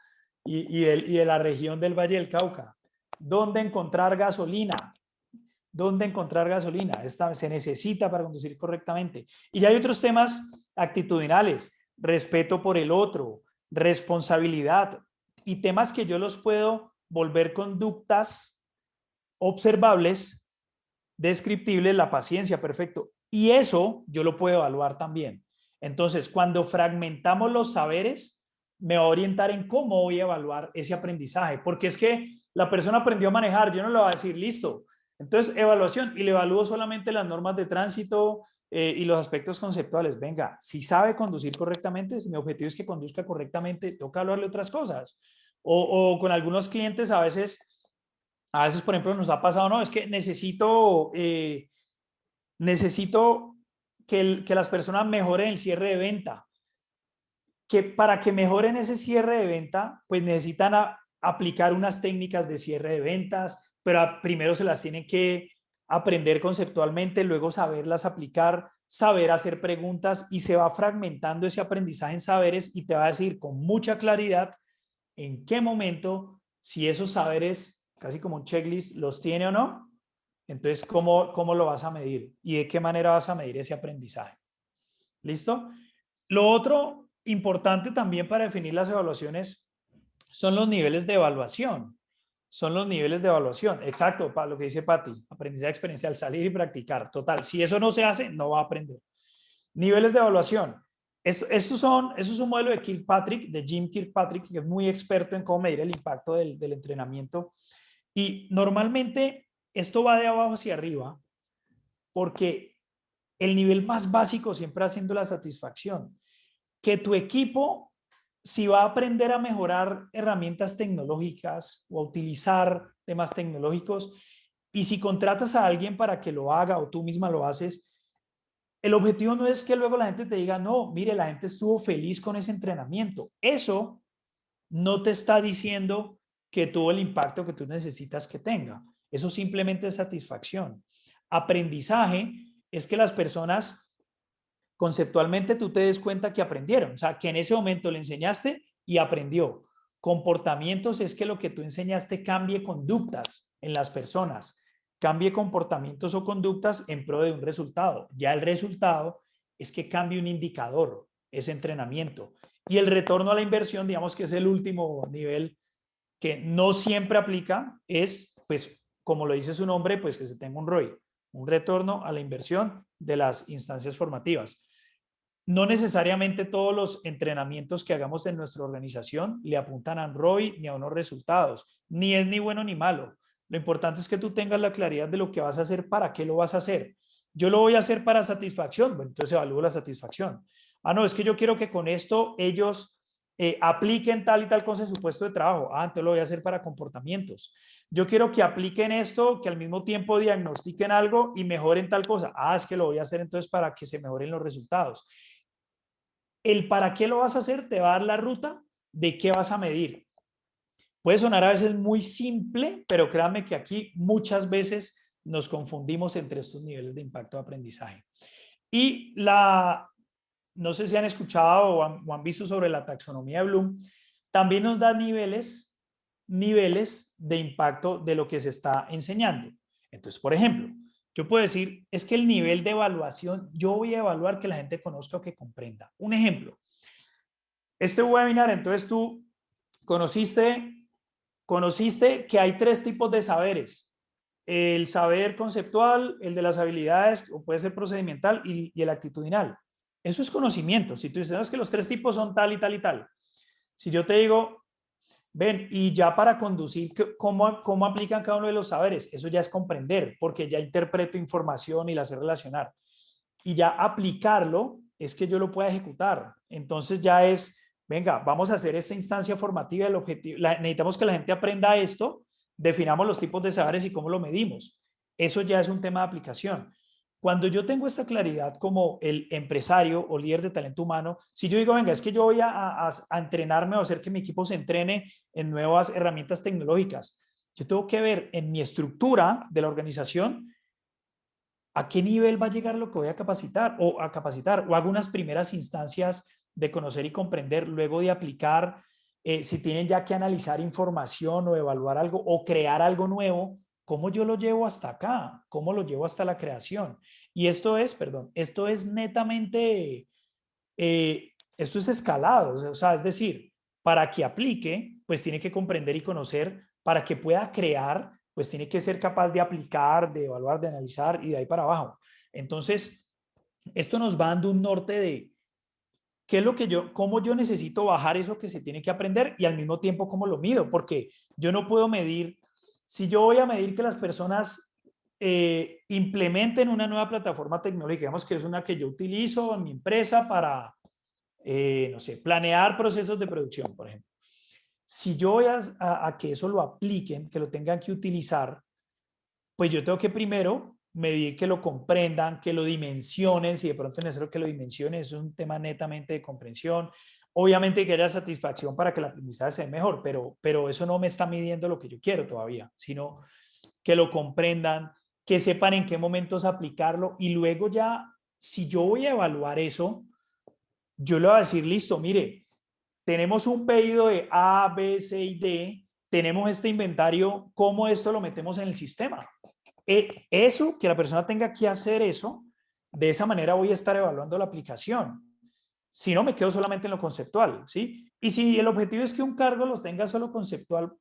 y de la región del Valle del Cauca, ¿dónde encontrar gasolina? ¿Dónde encontrar gasolina? Esta se necesita para conducir correctamente. Y ya hay otros temas actitudinales, respeto por el otro, responsabilidad, y temas que yo los puedo volver conductas observables, descriptibles, la paciencia, perfecto. Y eso yo lo puedo evaluar también. Entonces, cuando fragmentamos los saberes, me va a orientar en cómo voy a evaluar ese aprendizaje, porque es que la persona aprendió a manejar, yo no le voy a decir, listo, entonces evaluación y le evalúo solamente las normas de tránsito y los aspectos conceptuales. Venga, si sabe conducir correctamente, si mi objetivo es que conduzca correctamente, toca hablarle otras cosas. O con algunos clientes a veces, por ejemplo, nos ha pasado, no, es que necesito que las personas mejoren el cierre de venta. Que para que mejoren ese cierre de venta, pues necesitan aplicar unas técnicas de cierre de ventas, pero primero se las tienen que aprender conceptualmente, luego saberlas aplicar, saber hacer preguntas y se va fragmentando ese aprendizaje en saberes y te va a decir con mucha claridad en qué momento, si esos saberes, casi como un checklist, los tiene o no. Entonces, ¿cómo lo vas a medir? ¿Y de qué manera vas a medir ese aprendizaje? ¿Listo? Lo otro importante también para definir las evaluaciones son los niveles de evaluación. Son los niveles de evaluación. Exacto, para lo que dice Patti, aprendizaje experiencial, salir y practicar. Total, si eso no se hace, no va a aprender. Niveles de evaluación. Eso es un modelo de Kirkpatrick, de Jim Kirkpatrick, que es muy experto en cómo medir el impacto del entrenamiento. Y normalmente esto va de abajo hacia arriba, porque el nivel más básico siempre va siendo la satisfacción. Que tu equipo, si va a aprender a mejorar herramientas tecnológicas o a utilizar temas tecnológicos, y si contratas a alguien para que lo haga o tú misma lo haces, el objetivo no es que luego la gente te diga, no, mire, la gente estuvo feliz con ese entrenamiento. Eso no te está diciendo que tuvo el impacto que tú necesitas que tenga. Eso simplemente es satisfacción. Aprendizaje es que las personas conceptualmente tú te des cuenta que aprendieron, o sea, que en ese momento le enseñaste y aprendió. Comportamientos es que lo que tú enseñaste cambie conductas en las personas, cambie comportamientos o conductas en pro de un resultado. Ya el resultado es que cambie un indicador, ese entrenamiento. Y el retorno a la inversión, digamos que es el último nivel que no siempre aplica, es, pues, como lo dice su nombre, pues que se tenga un ROI, un retorno a la inversión de las instancias formativas. No necesariamente todos los entrenamientos que hagamos en nuestra organización le apuntan a un ROI ni a unos resultados, ni es ni bueno ni malo. Lo importante es que tú tengas la claridad de lo que vas a hacer, para qué lo vas a hacer. Yo lo voy a hacer para satisfacción, bueno, entonces evalúo la satisfacción. Ah, no, es que yo quiero que con esto ellos apliquen tal y tal cosa en su puesto de trabajo. Ah, entonces lo voy a hacer para comportamientos. Yo quiero que apliquen esto, que al mismo tiempo diagnostiquen algo y mejoren tal cosa. Ah, es que lo voy a hacer entonces para que se mejoren los resultados. El para qué lo vas a hacer te va a dar la ruta de qué vas a medir. Puede sonar a veces muy simple, pero créanme que aquí muchas veces nos confundimos entre estos niveles de impacto de aprendizaje. Y no sé si han escuchado o han visto sobre la taxonomía de Bloom, también nos da niveles de impacto de lo que se está enseñando. Entonces, por ejemplo, yo puedo decir, es que el nivel de evaluación, yo voy a evaluar que la gente conozca o que comprenda. Un ejemplo, este webinar, entonces tú conociste que hay 3 tipos de saberes. El saber conceptual, el de las habilidades, o puede ser procedimental, y el actitudinal. Eso es conocimiento. Si tú dices, no, es que los 3 tipos son tal y tal y tal. Si yo te digo, ven, y ya para conducir, ¿cómo aplican cada uno de los saberes? Eso ya es comprender, porque ya interpreto información y la sé relacionar. Y ya aplicarlo es que yo lo pueda ejecutar. Entonces ya es, venga, vamos a hacer esta instancia formativa. El objetivo, necesitamos que la gente aprenda esto, definamos los tipos de saberes y cómo lo medimos. Eso ya es un tema de aplicación. Cuando yo tengo esta claridad como el empresario o líder de talento humano, si yo digo, venga, es que yo voy a entrenarme o hacer que mi equipo se entrene en nuevas herramientas tecnológicas, yo tengo que ver en mi estructura de la organización a qué nivel va a llegar lo que voy a capacitar, o hago unas primeras instancias de conocer y comprender, luego de aplicar, si tienen ya que analizar información o evaluar algo o crear algo nuevo, ¿cómo yo lo llevo hasta acá? ¿Cómo lo llevo hasta la creación? Y esto es netamente, esto es escalado, o sea, es decir, para que aplique, pues tiene que comprender y conocer, para que pueda crear, pues tiene que ser capaz de aplicar, de evaluar, de analizar y de ahí para abajo. Entonces, esto nos va dando un norte de ¿qué es lo que cómo yo necesito bajar eso que se tiene que aprender y al mismo tiempo cómo lo mido? Porque yo no puedo medir, si yo voy a medir que las personas implementen una nueva plataforma tecnológica, digamos que es una que yo utilizo en mi empresa para, no sé, planear procesos de producción, por ejemplo. Si yo voy a que eso lo apliquen, que lo tengan que utilizar, pues yo tengo que primero medir que lo comprendan, que lo dimensionen, si de pronto es necesario que lo dimensionen, es un tema netamente de comprensión. Obviamente que haya satisfacción para que el aprendizaje sea mejor, pero eso no me está midiendo lo que yo quiero todavía, sino que lo comprendan, que sepan en qué momentos aplicarlo y luego ya, si yo voy a evaluar eso, yo le voy a decir, listo, mire, tenemos un pedido de A, B, C y D, tenemos este inventario, ¿cómo esto lo metemos en el sistema? Eso, que la persona tenga que hacer eso, de esa manera voy a estar evaluando la aplicación. Si no, me quedo solamente en lo conceptual, ¿sí? Y si el objetivo es que un cargo los tenga solo conceptual,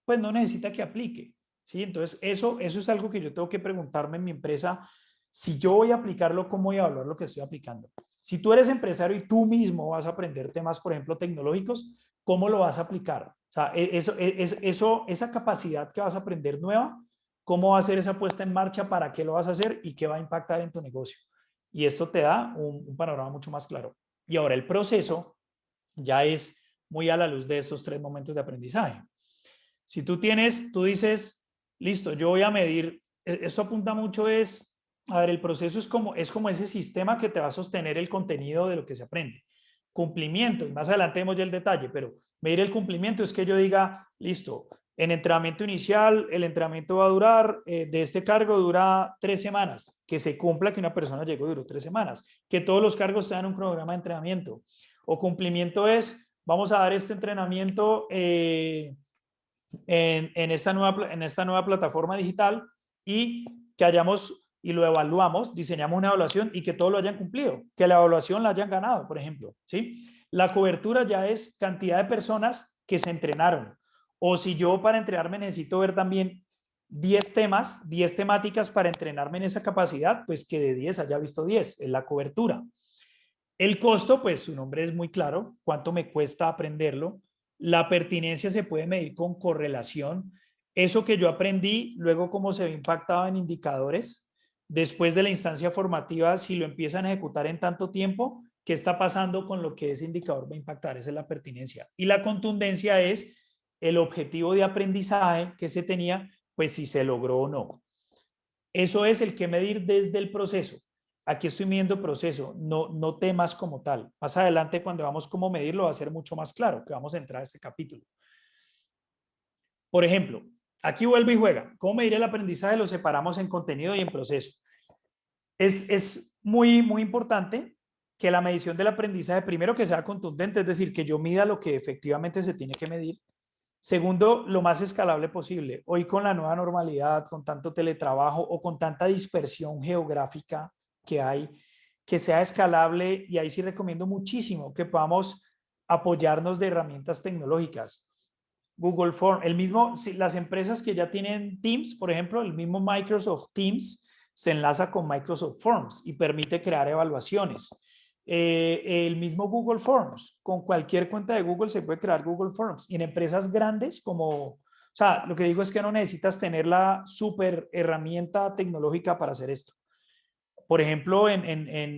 pues no necesita que aplique, ¿sí? Entonces, eso es algo que yo tengo que preguntarme en mi empresa. Si yo voy a aplicarlo, ¿cómo voy a evaluar lo que estoy aplicando? Si tú eres empresario y tú mismo vas a aprender temas, por ejemplo, tecnológicos, ¿cómo lo vas a aplicar? O sea, esa capacidad que vas a aprender nueva, ¿cómo va a ser esa puesta en marcha? ¿Para qué lo vas a hacer? ¿Y qué va a impactar en tu negocio? Y esto te da un panorama mucho más claro. Y ahora el proceso ya es muy a la luz de estos tres momentos de aprendizaje. Si tú dices, listo, yo voy a medir, esto apunta mucho a ver, el proceso es como ese sistema que te va a sostener el contenido de lo que se aprende. Cumplimiento, y más adelante vemos ya el detalle, pero medir el cumplimiento es que yo diga, listo, en entrenamiento inicial, el entrenamiento va a durar, de este cargo dura 3 semanas, que se cumpla que una persona llegó y duró 3 semanas, que todos los cargos tengan un cronograma de entrenamiento. O cumplimiento es, vamos a dar este entrenamiento en esta nueva plataforma digital y que hayamos y lo evaluamos, diseñamos una evaluación y que todos lo hayan cumplido, que la evaluación la hayan ganado, por ejemplo, ¿sí? La cobertura ya es cantidad de personas que se entrenaron. O si yo para entrenarme necesito ver también 10 temas, 10 temáticas para entrenarme en esa capacidad, pues que de 10 haya visto 10, es la cobertura. El costo, pues su nombre es muy claro, cuánto me cuesta aprenderlo. La pertinencia se puede medir con correlación. Eso que yo aprendí, luego cómo se ve impactado en indicadores. Después de la instancia formativa, si lo empiezan a ejecutar en tanto tiempo, ¿qué está pasando con lo que ese indicador va a impactar? Esa es la pertinencia. Y la contundencia es el objetivo de aprendizaje que se tenía, pues si se logró o no. Eso es el que medir desde el proceso. Aquí estoy midiendo proceso, no temas como tal. Más adelante, cuando vamos cómo medirlo, va a ser mucho más claro, que vamos a entrar a este capítulo. Por ejemplo, aquí vuelve y juega. ¿Cómo medir el aprendizaje? Lo separamos en contenido y en proceso. Es muy, muy importante que la medición del aprendizaje, primero que sea contundente, es decir, que yo mida lo que efectivamente se tiene que medir. Segundo, lo más escalable posible. Hoy con la nueva normalidad, con tanto teletrabajo o con tanta dispersión geográfica que hay, que sea escalable, y ahí sí recomiendo muchísimo que podamos apoyarnos de herramientas tecnológicas. Google Form, el mismo, las empresas que ya tienen Teams, por ejemplo, el mismo Microsoft Teams se enlaza con Microsoft Forms y permite crear evaluaciones. El mismo Google Forms, con cualquier cuenta de Google se puede crear Google Forms. Y en empresas grandes o sea, lo que digo es que no necesitas tener la super herramienta tecnológica para hacer esto. Por ejemplo,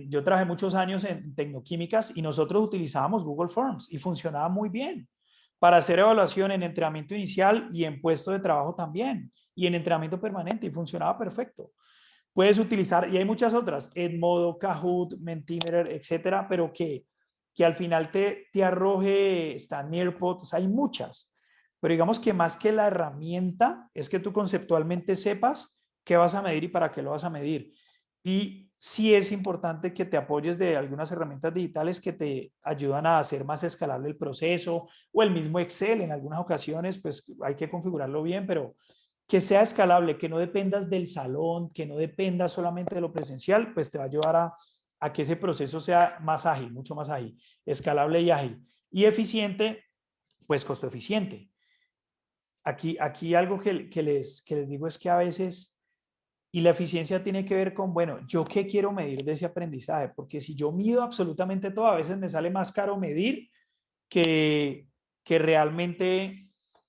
yo trabajé muchos años en tecnoquímicas y nosotros utilizábamos Google Forms y funcionaba muy bien para hacer evaluación en entrenamiento inicial y en puesto de trabajo también, y en entrenamiento permanente, y funcionaba perfecto. Puedes utilizar, y hay muchas otras, Edmodo, Kahoot, Mentimeter, etcétera, pero que al final te arroje, está Nearpod, o sea, hay muchas. Pero digamos que más que la herramienta, es que tú conceptualmente sepas qué vas a medir y para qué lo vas a medir. Y sí es importante que te apoyes de algunas herramientas digitales que te ayudan a hacer más escalable el proceso, o el mismo Excel en algunas ocasiones, pues hay que configurarlo bien, pero que sea escalable, que no dependas del salón, que no dependas solamente de lo presencial, pues te va a ayudar a que ese proceso sea más ágil, mucho más ágil, escalable y ágil. Y eficiente, pues costo eficiente. Aquí algo que les digo es que a veces Y la eficiencia tiene que ver con, bueno, ¿yo qué quiero medir de ese aprendizaje? Porque si yo mido absolutamente todo, a veces me sale más caro medir que, que realmente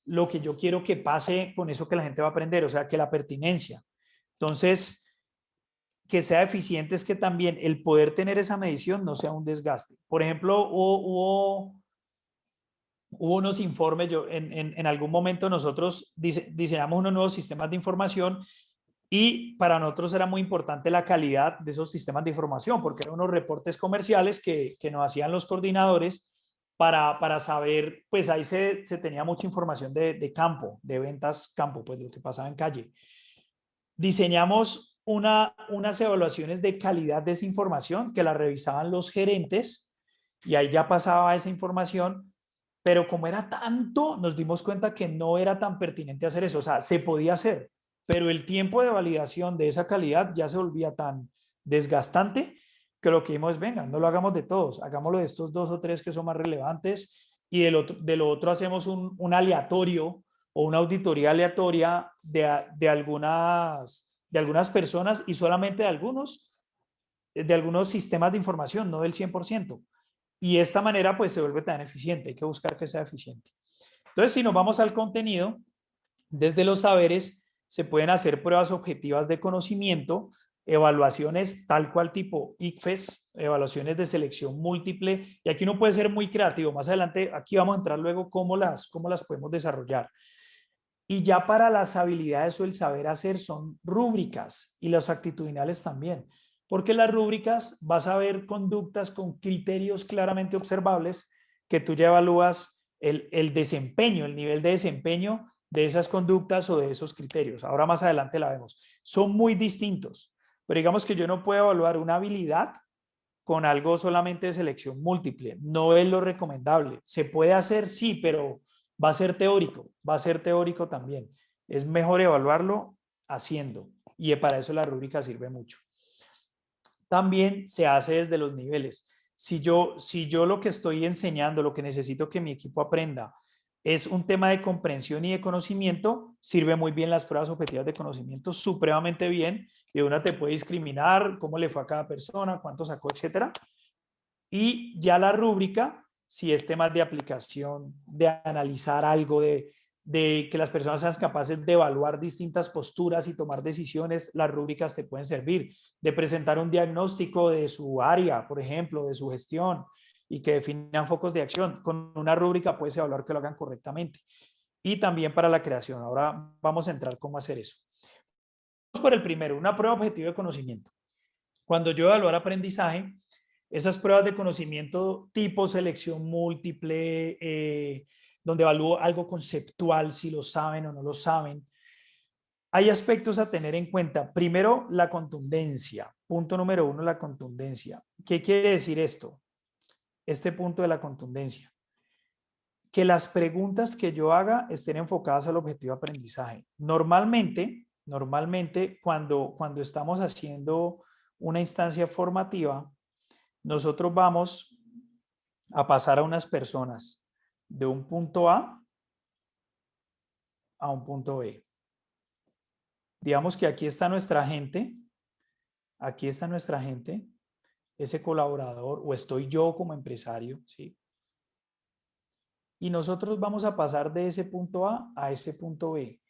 lo que yo quiero que pase con eso que la gente va a aprender, o sea, que la pertinencia. Entonces, que sea eficiente es que también el poder tener esa medición no sea un desgaste. Por ejemplo, hubo unos informes, yo, en algún momento nosotros diseñamos unos nuevos sistemas de información y para nosotros era muy importante la calidad de esos sistemas de información, porque eran unos reportes comerciales que nos hacían los coordinadores para saber, pues ahí se tenía mucha información de campo, de ventas campo, pues lo que pasaba en calle. Diseñamos unas evaluaciones de calidad de esa información que la revisaban los gerentes y ahí ya pasaba esa información, pero como era tanto, nos dimos cuenta que no era tan pertinente hacer eso, o sea, se podía hacer, pero el tiempo de validación de esa calidad ya se volvía tan desgastante que lo que vimos es, venga, no lo hagamos de todos, hagámoslo de estos 2 o 3 que son más relevantes y de lo otro hacemos un aleatorio o una auditoría aleatoria de algunas personas y solamente de algunos sistemas de información, no del 100%. Y de esta manera pues se vuelve tan eficiente, hay que buscar que sea eficiente. Entonces, si nos vamos al contenido, desde los saberes se pueden hacer pruebas objetivas de conocimiento, evaluaciones tal cual tipo ICFES, evaluaciones de selección múltiple, y aquí uno puede ser muy creativo. Más adelante, aquí vamos a entrar luego cómo las podemos desarrollar. Y ya para las habilidades o el saber hacer son rúbricas y los actitudinales también, porque las rúbricas vas a ver conductas con criterios claramente observables que tú ya evalúas el desempeño, el nivel de desempeño de esas conductas o de esos criterios. Ahora más adelante la vemos. Son muy distintos, pero digamos que yo no puedo evaluar una habilidad con algo solamente de selección múltiple. No es lo recomendable. Se puede hacer, sí, pero va a ser teórico también. Es mejor evaluarlo haciendo y para eso la rúbrica sirve mucho. También se hace desde los niveles. Si yo lo que estoy enseñando, lo que necesito que mi equipo aprenda es un tema de comprensión y de conocimiento, sirve muy bien las pruebas objetivas de conocimiento, supremamente bien, y una te puede discriminar cómo le fue a cada persona, cuánto sacó, etcétera. Y ya la rúbrica, si es temas de aplicación, de analizar algo, de que las personas sean capaces de evaluar distintas posturas y tomar decisiones, las rúbricas te pueden servir. De presentar un diagnóstico de su área, por ejemplo, de su gestión, y que definan focos de acción. Con una rúbrica puedes evaluar que lo hagan correctamente. Y también para la creación. Ahora vamos a entrar cómo hacer eso. Vamos por el primero, una prueba objetiva de conocimiento. Cuando yo evaluar aprendizaje, esas pruebas de conocimiento tipo selección múltiple, donde evalúo algo conceptual, si lo saben o no lo saben, hay aspectos a tener en cuenta. Primero, la contundencia. Punto número 1, la contundencia. ¿Qué quiere decir esto? Este punto de la contundencia. Que las preguntas que yo haga estén enfocadas al objetivo de aprendizaje. Normalmente cuando estamos haciendo una instancia formativa, nosotros vamos a pasar a unas personas de un punto a un punto B. Digamos que aquí está nuestra gente, ese colaborador, o estoy yo como empresario, ¿sí? Y nosotros vamos a pasar de ese punto a ese punto B.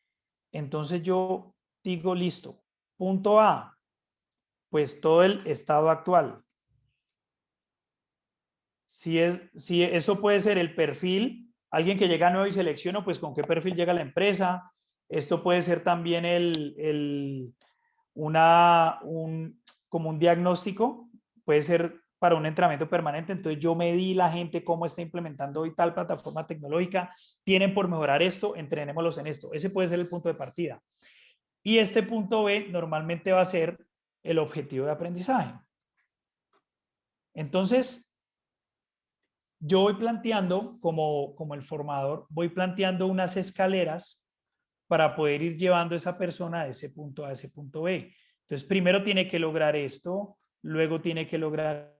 Entonces yo digo, listo, punto A, pues todo el estado actual. Si eso puede ser el perfil, alguien que llega nuevo y selecciono, pues con qué perfil llega la empresa. Esto puede ser también como un diagnóstico, puede ser para un entrenamiento permanente. Entonces yo medí la gente cómo está implementando hoy tal plataforma tecnológica, tienen por mejorar esto, entrenémoslos en esto. Ese puede ser el punto de partida. Y este punto B normalmente va a ser el objetivo de aprendizaje. Entonces, yo voy planteando, como el formador, voy planteando unas escaleras para poder ir llevando a esa persona de ese punto a ese punto B. Entonces, primero tiene que lograr esto, luego tiene que lograr.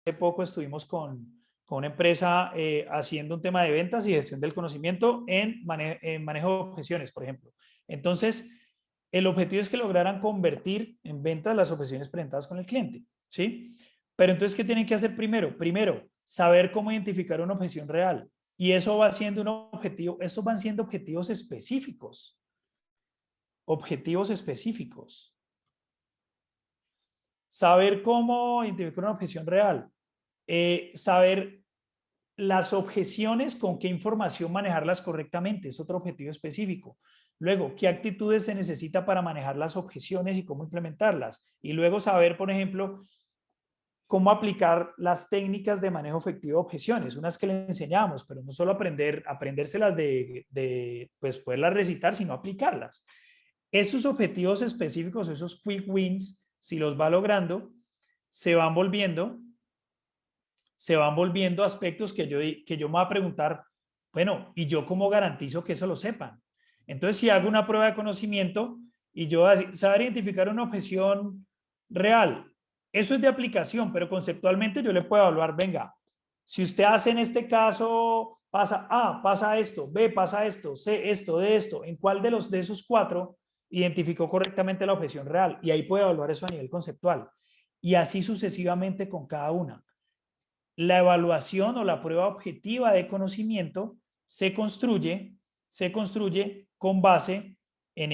Hace poco estuvimos con una empresa haciendo un tema de ventas y gestión del conocimiento en manejo de objeciones, por ejemplo. Entonces, el objetivo es que lograran convertir en ventas las objeciones presentadas con el cliente, ¿sí? Pero entonces, ¿qué tienen que hacer primero? Primero, saber cómo identificar una objeción real. Y eso va siendo un objetivo, estos van siendo objetivos específicos. Objetivos específicos. Saber cómo identificar una objeción real. Saber las objeciones, con qué información manejarlas correctamente, es otro objetivo específico. Luego, qué actitudes se necesita para manejar las objeciones y cómo implementarlas. Y luego saber, por ejemplo, cómo aplicar las técnicas de manejo efectivo de objeciones, unas que le enseñamos, pero no solo aprendérselas pues poderlas recitar, sino aplicarlas. Esos objetivos específicos, esos quick wins, si los va logrando, se van volviendo aspectos que yo me voy a preguntar, bueno, ¿y yo cómo garantizo que eso lo sepan? Entonces, si hago una prueba de conocimiento y yo saber identificar una objeción real, eso es de aplicación, pero conceptualmente yo le puedo evaluar, venga, si usted hace en este caso, pasa A, pasa esto, B, pasa esto, C, esto, D, esto, ¿en cuál de esos cuatro identificó correctamente la objeción real? Y ahí puedo evaluar eso a nivel conceptual. Y así sucesivamente con cada una. La evaluación o la prueba objetiva de conocimiento se construye con base en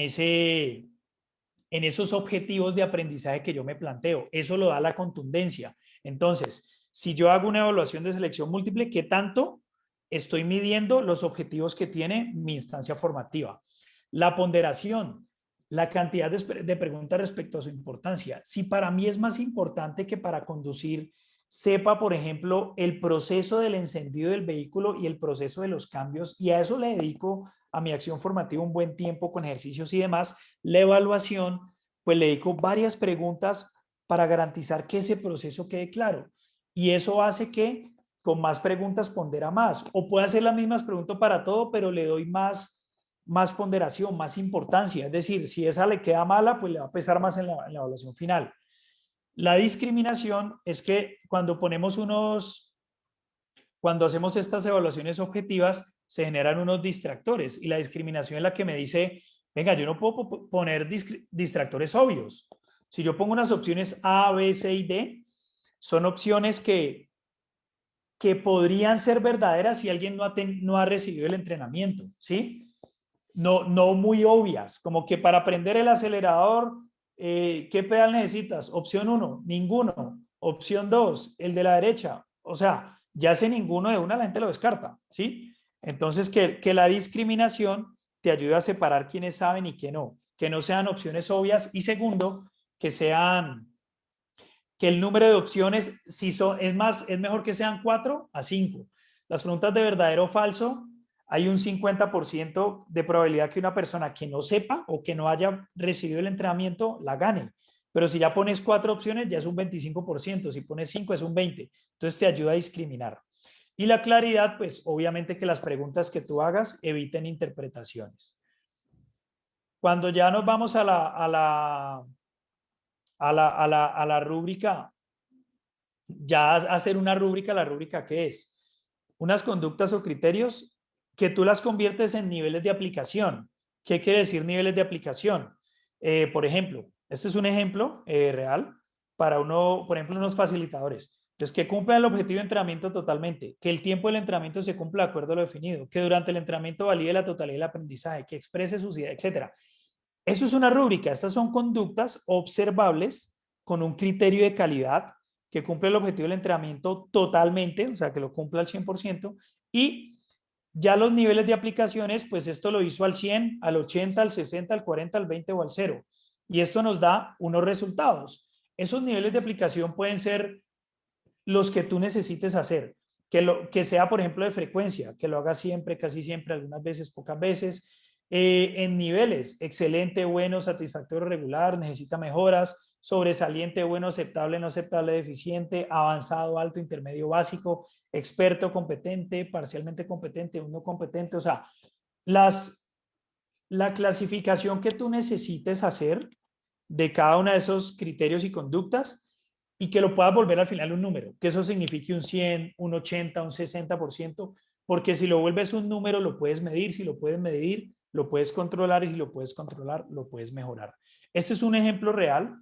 esos objetivos de aprendizaje que yo me planteo. Eso lo da la contundencia. Entonces, si yo hago una evaluación de selección múltiple, ¿qué tanto estoy midiendo los objetivos que tiene mi instancia formativa? La ponderación, la cantidad de preguntas respecto a su importancia. Si para mí es más importante que para conducir sepa, por ejemplo, el proceso del encendido del vehículo y el proceso de los cambios, y a eso le dedico a mi acción formativa un buen tiempo con ejercicios y demás, la evaluación, pues le dedico varias preguntas para garantizar que ese proceso quede claro. Y eso hace que con más preguntas pondera más, o puede hacer las mismas preguntas para todo, pero le doy más ponderación, más importancia. Es decir, si esa le queda mala, pues le va a pesar más en la evaluación final. La discriminación es que cuando hacemos estas evaluaciones objetivas, se generan unos distractores, y la discriminación es la que me dice, venga, yo no puedo poner distractores obvios. Si yo pongo unas opciones A, B, C y D, son opciones que podrían ser verdaderas si alguien no ha recibido el entrenamiento, ¿sí? No muy obvias, como que para prender el acelerador, ¿qué pedal necesitas? Opción 1, ninguno. Opción 2, el de la derecha. O sea, ya sé ninguno de una, la gente lo descarta, ¿sí? Entonces, que la discriminación te ayuda a separar quiénes saben y quién no. Que no sean opciones obvias. Y segundo, que el número de opciones, es mejor que sean 4 a 5. Las preguntas de verdadero o falso, hay un 50% de probabilidad que una persona que no sepa o que no haya recibido el entrenamiento la gane. Pero si ya pones 4 opciones, ya es un 25%. Si pones 5, es un 20%. Entonces te ayuda a discriminar. Y la claridad, pues obviamente que las preguntas que tú hagas eviten interpretaciones. Cuando ya nos vamos a la rúbrica, ya hacer una rúbrica, ¿la rúbrica qué es? Unas conductas o criterios que tú las conviertes en niveles de aplicación. ¿Qué quiere decir niveles de aplicación? Por ejemplo, este es un ejemplo real para por ejemplo, unos facilitadores. Entonces, que cumplan el objetivo de entrenamiento totalmente, que el tiempo del entrenamiento se cumpla de acuerdo a lo definido, que durante el entrenamiento valide la totalidad del aprendizaje, que exprese sus ideas, etcétera. Eso es una rúbrica. Estas son conductas observables con un criterio de calidad que cumple el objetivo del entrenamiento totalmente, o sea, que lo cumpla al 100%, y ya los niveles de aplicaciones, pues esto lo hizo al 100, al 80, al 60, al 40, al 20 o al 0. Y esto nos da unos resultados. Esos niveles de aplicación pueden ser los que tú necesites hacer, que sea, por ejemplo, de frecuencia, que lo haga siempre, casi siempre, algunas veces, pocas veces. En niveles, excelente, bueno, satisfactorio, regular, necesita mejoras, sobresaliente, bueno, aceptable, no aceptable, deficiente, avanzado, alto, intermedio, básico, experto, competente, parcialmente competente, no competente. O sea, la clasificación que tú necesites hacer de cada uno de esos criterios y conductas, y que lo puedas volver al final un número, que eso signifique un 100, un 80, un 60%, porque si lo vuelves un número lo puedes medir, si lo puedes medir, lo puedes controlar y si lo puedes controlar, lo puedes mejorar. Este es un ejemplo real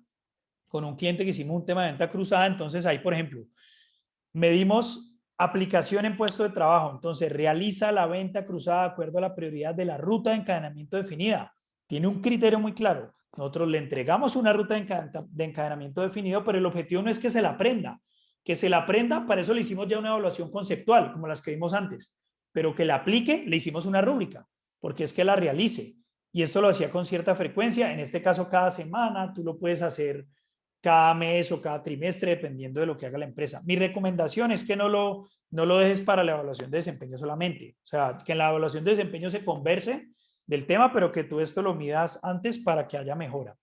con un cliente que hicimos un tema de venta cruzada, entonces ahí, por ejemplo, medimos aplicación en puesto de trabajo, entonces realiza la venta cruzada de acuerdo a la prioridad de la ruta de encadenamiento definida. Tiene un criterio muy claro. Nosotros le entregamos una ruta de encadenamiento definido, pero el objetivo no es que se la aprenda. Que se la aprenda, para eso le hicimos ya una evaluación conceptual, como las que vimos antes, pero que la aplique, le hicimos una rúbrica, porque es que la realice. Y esto lo hacía con cierta frecuencia, en este caso cada semana, tú lo puedes hacer cada mes o cada trimestre, dependiendo de lo que haga la empresa. Mi recomendación es que no lo dejes para la evaluación de desempeño solamente. O sea, que en la evaluación de desempeño se converse del tema, pero que tú esto lo midas antes para que haya mejora.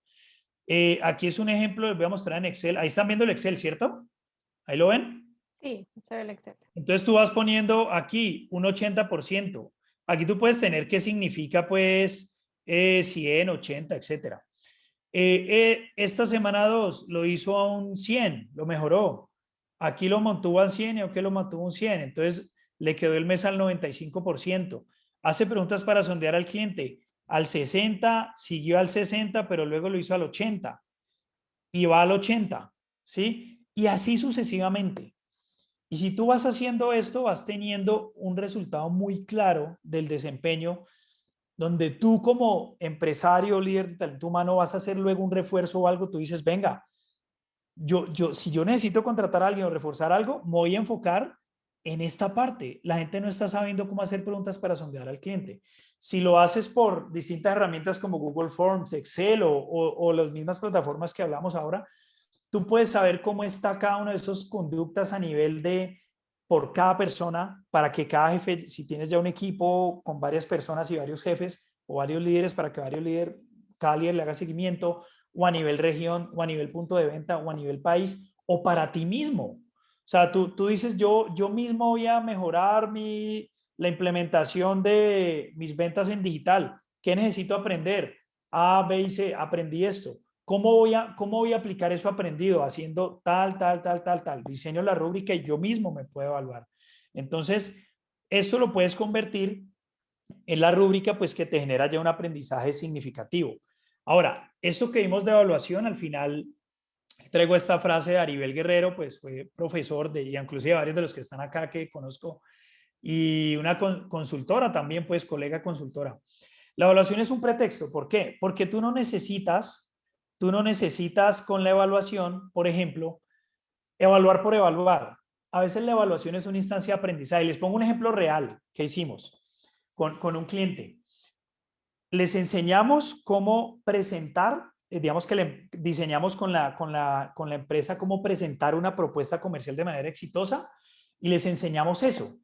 Aquí es un ejemplo, les voy a mostrar en Excel. Ahí están viendo el Excel, ¿cierto? ¿Ahí lo ven? Sí, se ve el Excel. Entonces tú vas poniendo aquí un 80%. Aquí tú puedes tener qué significa pues 100, 80, etcétera. Esta semana 2 lo hizo a un 100, lo mejoró. Aquí lo mantuvo al 100 y aquí lo mantuvo a un 100. Entonces le quedó el mes al 95%. Hace preguntas para sondear al cliente. Al 60, siguió al 60, pero luego lo hizo al 80 y va al 80, ¿sí? Y así sucesivamente. Y si tú vas haciendo esto, vas teniendo un resultado muy claro del desempeño, donde tú como empresario, líder de talento humano, vas a hacer luego un refuerzo o algo, tú dices, venga, si yo necesito contratar a alguien o reforzar algo, me voy a enfocar en esta parte. La gente no está sabiendo cómo hacer preguntas para sondear al cliente. Si lo haces por distintas herramientas como Google Forms, Excel o las mismas plataformas que hablamos ahora, tú puedes saber cómo está cada una de esas conductas a nivel de por cada persona, para que cada jefe, si tienes ya un equipo con varias personas y varios jefes o varios líderes, para que cada líder le haga seguimiento, o a nivel región, o a nivel punto de venta, o a nivel país, o para ti mismo. O sea, tú dices, yo mismo voy a mejorar la implementación de mis ventas en digital. ¿Qué necesito aprender? A, B y C, aprendí esto. ¿Cómo voy a aplicar eso aprendido? Haciendo tal. Diseño la rúbrica y yo mismo me puedo evaluar. Entonces, esto lo puedes convertir en la rúbrica, pues que te genera ya un aprendizaje significativo. Ahora, esto que vimos de evaluación, al final traigo esta frase de Aribel Guerrero, pues fue profesor y inclusive varios de los que están acá que conozco, y una consultora también, pues colega consultora. La evaluación es un pretexto. ¿Por qué? Porque tú no necesitas con la evaluación, por ejemplo, evaluar por evaluar. A veces la evaluación es una instancia de aprendizaje. Les pongo un ejemplo real que hicimos con un cliente. Les enseñamos cómo presentar, digamos que le diseñamos con la empresa cómo presentar una propuesta comercial de manera exitosa y les enseñamos eso.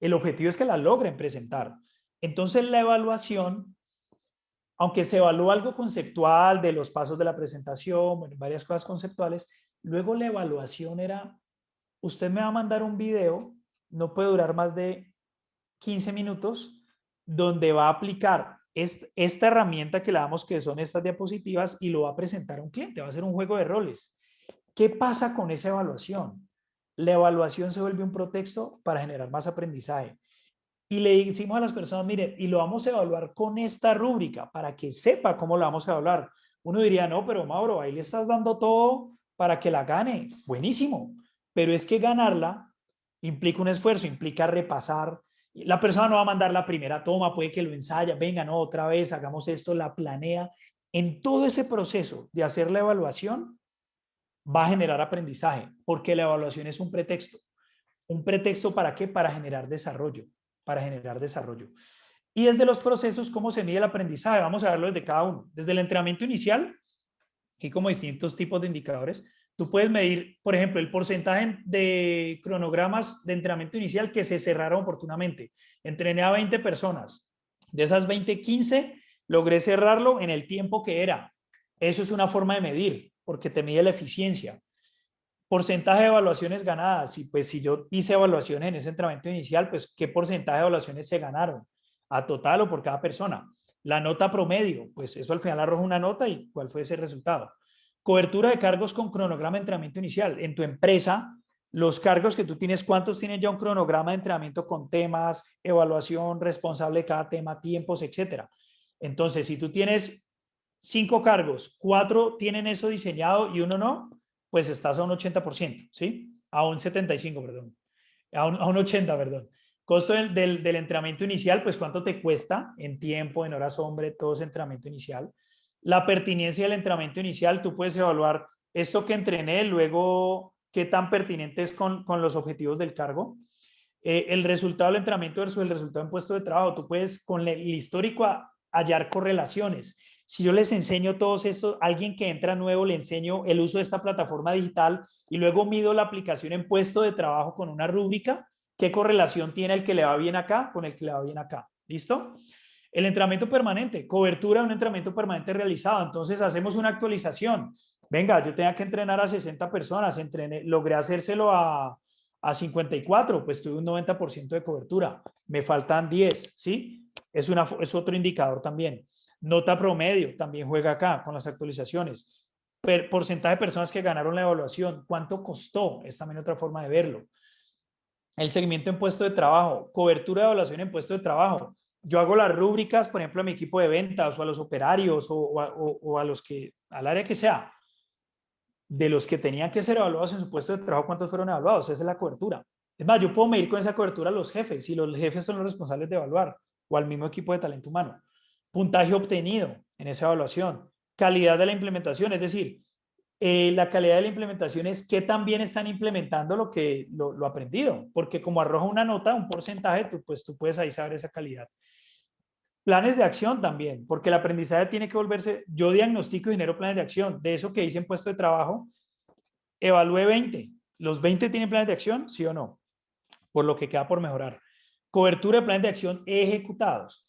El objetivo es que la logren presentar. Entonces la evaluación, aunque se evalúa algo conceptual de los pasos de la presentación, bueno, varias cosas conceptuales, luego la evaluación era, usted me va a mandar un video, no puede durar más de 15 minutos, donde va a aplicar esta herramienta que le damos, que son estas diapositivas, y lo va a presentar a un cliente, va a ser un juego de roles. ¿Qué pasa con esa evaluación? La evaluación se vuelve un pretexto para generar más aprendizaje. Y le decimos a las personas, mire, y lo vamos a evaluar con esta rúbrica para que sepa cómo lo vamos a evaluar. Uno diría, no, pero Mauro, ahí le estás dando todo para que la gane. Buenísimo. Pero es que ganarla implica un esfuerzo, implica repasar. La persona no va a mandar la primera toma, puede que lo ensaya, venga, no, otra vez, hagamos esto, la planea. En todo ese proceso de hacer la evaluación va a generar aprendizaje, porque la evaluación es un pretexto. ¿Un pretexto para qué? Para generar desarrollo, para generar desarrollo. Y desde los procesos, ¿cómo se mide el aprendizaje? Vamos a verlo desde cada uno. Desde el entrenamiento inicial, aquí como distintos tipos de indicadores, tú puedes medir, por ejemplo, el porcentaje de cronogramas de entrenamiento inicial que se cerraron oportunamente. Entrené a 20 personas. De esas 20, 15 logré cerrarlo en el tiempo que era. Eso es una forma de medir, porque te mide la eficiencia. Porcentaje de evaluaciones ganadas. Y pues si yo hice evaluaciones en ese entrenamiento inicial, pues qué porcentaje de evaluaciones se ganaron, a total o por cada persona. La nota promedio, pues eso al final arroja una nota y cuál fue ese resultado. Cobertura de cargos con cronograma de entrenamiento inicial. En tu empresa, los cargos que tú tienes, ¿cuántos tienen ya un cronograma de entrenamiento con temas, evaluación, responsable de cada tema, tiempos, etcétera? Entonces, si tú tienes 5 cargos, 4 tienen eso diseñado y uno no, pues estás a un 80%, ¿sí? A un 75, perdón. A un 80, perdón. Costo del entrenamiento inicial, pues ¿cuánto te cuesta en tiempo, en horas hombre, todo ese entrenamiento inicial? La pertinencia del entrenamiento inicial, tú puedes evaluar esto que entrené, luego qué tan pertinente es con los objetivos del cargo. El resultado del entrenamiento versus el resultado en puesto de trabajo, tú puedes con el histórico hallar correlaciones. Si yo les enseño todos estos, alguien que entra nuevo le enseño el uso de esta plataforma digital y luego mido la aplicación en puesto de trabajo con una rúbrica, ¿qué correlación tiene el que le va bien acá con el que le va bien acá? ¿Listo? El entrenamiento permanente, cobertura de un entrenamiento permanente realizado. Entonces hacemos una actualización. Venga, yo tenía que entrenar a 60 personas, logré hacérselo a 54, pues tuve un 90% de cobertura. Me faltan 10, ¿sí? Es otro indicador también. Nota promedio también juega acá con las actualizaciones. Porcentaje de personas que ganaron la evaluación, ¿cuánto costó? Es también otra forma de verlo. El seguimiento en puesto de trabajo, cobertura de evaluación en puesto de trabajo. Yo hago las rúbricas, por ejemplo, a mi equipo de ventas o a los operarios o a los que, al área que sea, de los que tenían que ser evaluados en su puesto de trabajo, ¿cuántos fueron evaluados? Esa es la cobertura. Es más, yo puedo medir con esa cobertura a los jefes, si los jefes son los responsables de evaluar, o al mismo equipo de talento humano. Puntaje obtenido en esa evaluación. Calidad de la implementación, es decir, la calidad de la implementación es qué tan bien están implementando lo aprendido, porque como arroja una nota, un porcentaje, pues tú puedes ahí saber esa calidad. Planes de acción también, porque el aprendizaje tiene que volverse, yo diagnostico y genero planes de acción, de eso que hice en puesto de trabajo, evalué 20, ¿los 20 tienen planes de acción? ¿Sí o no? Por lo que queda por mejorar. Cobertura de planes de acción ejecutados.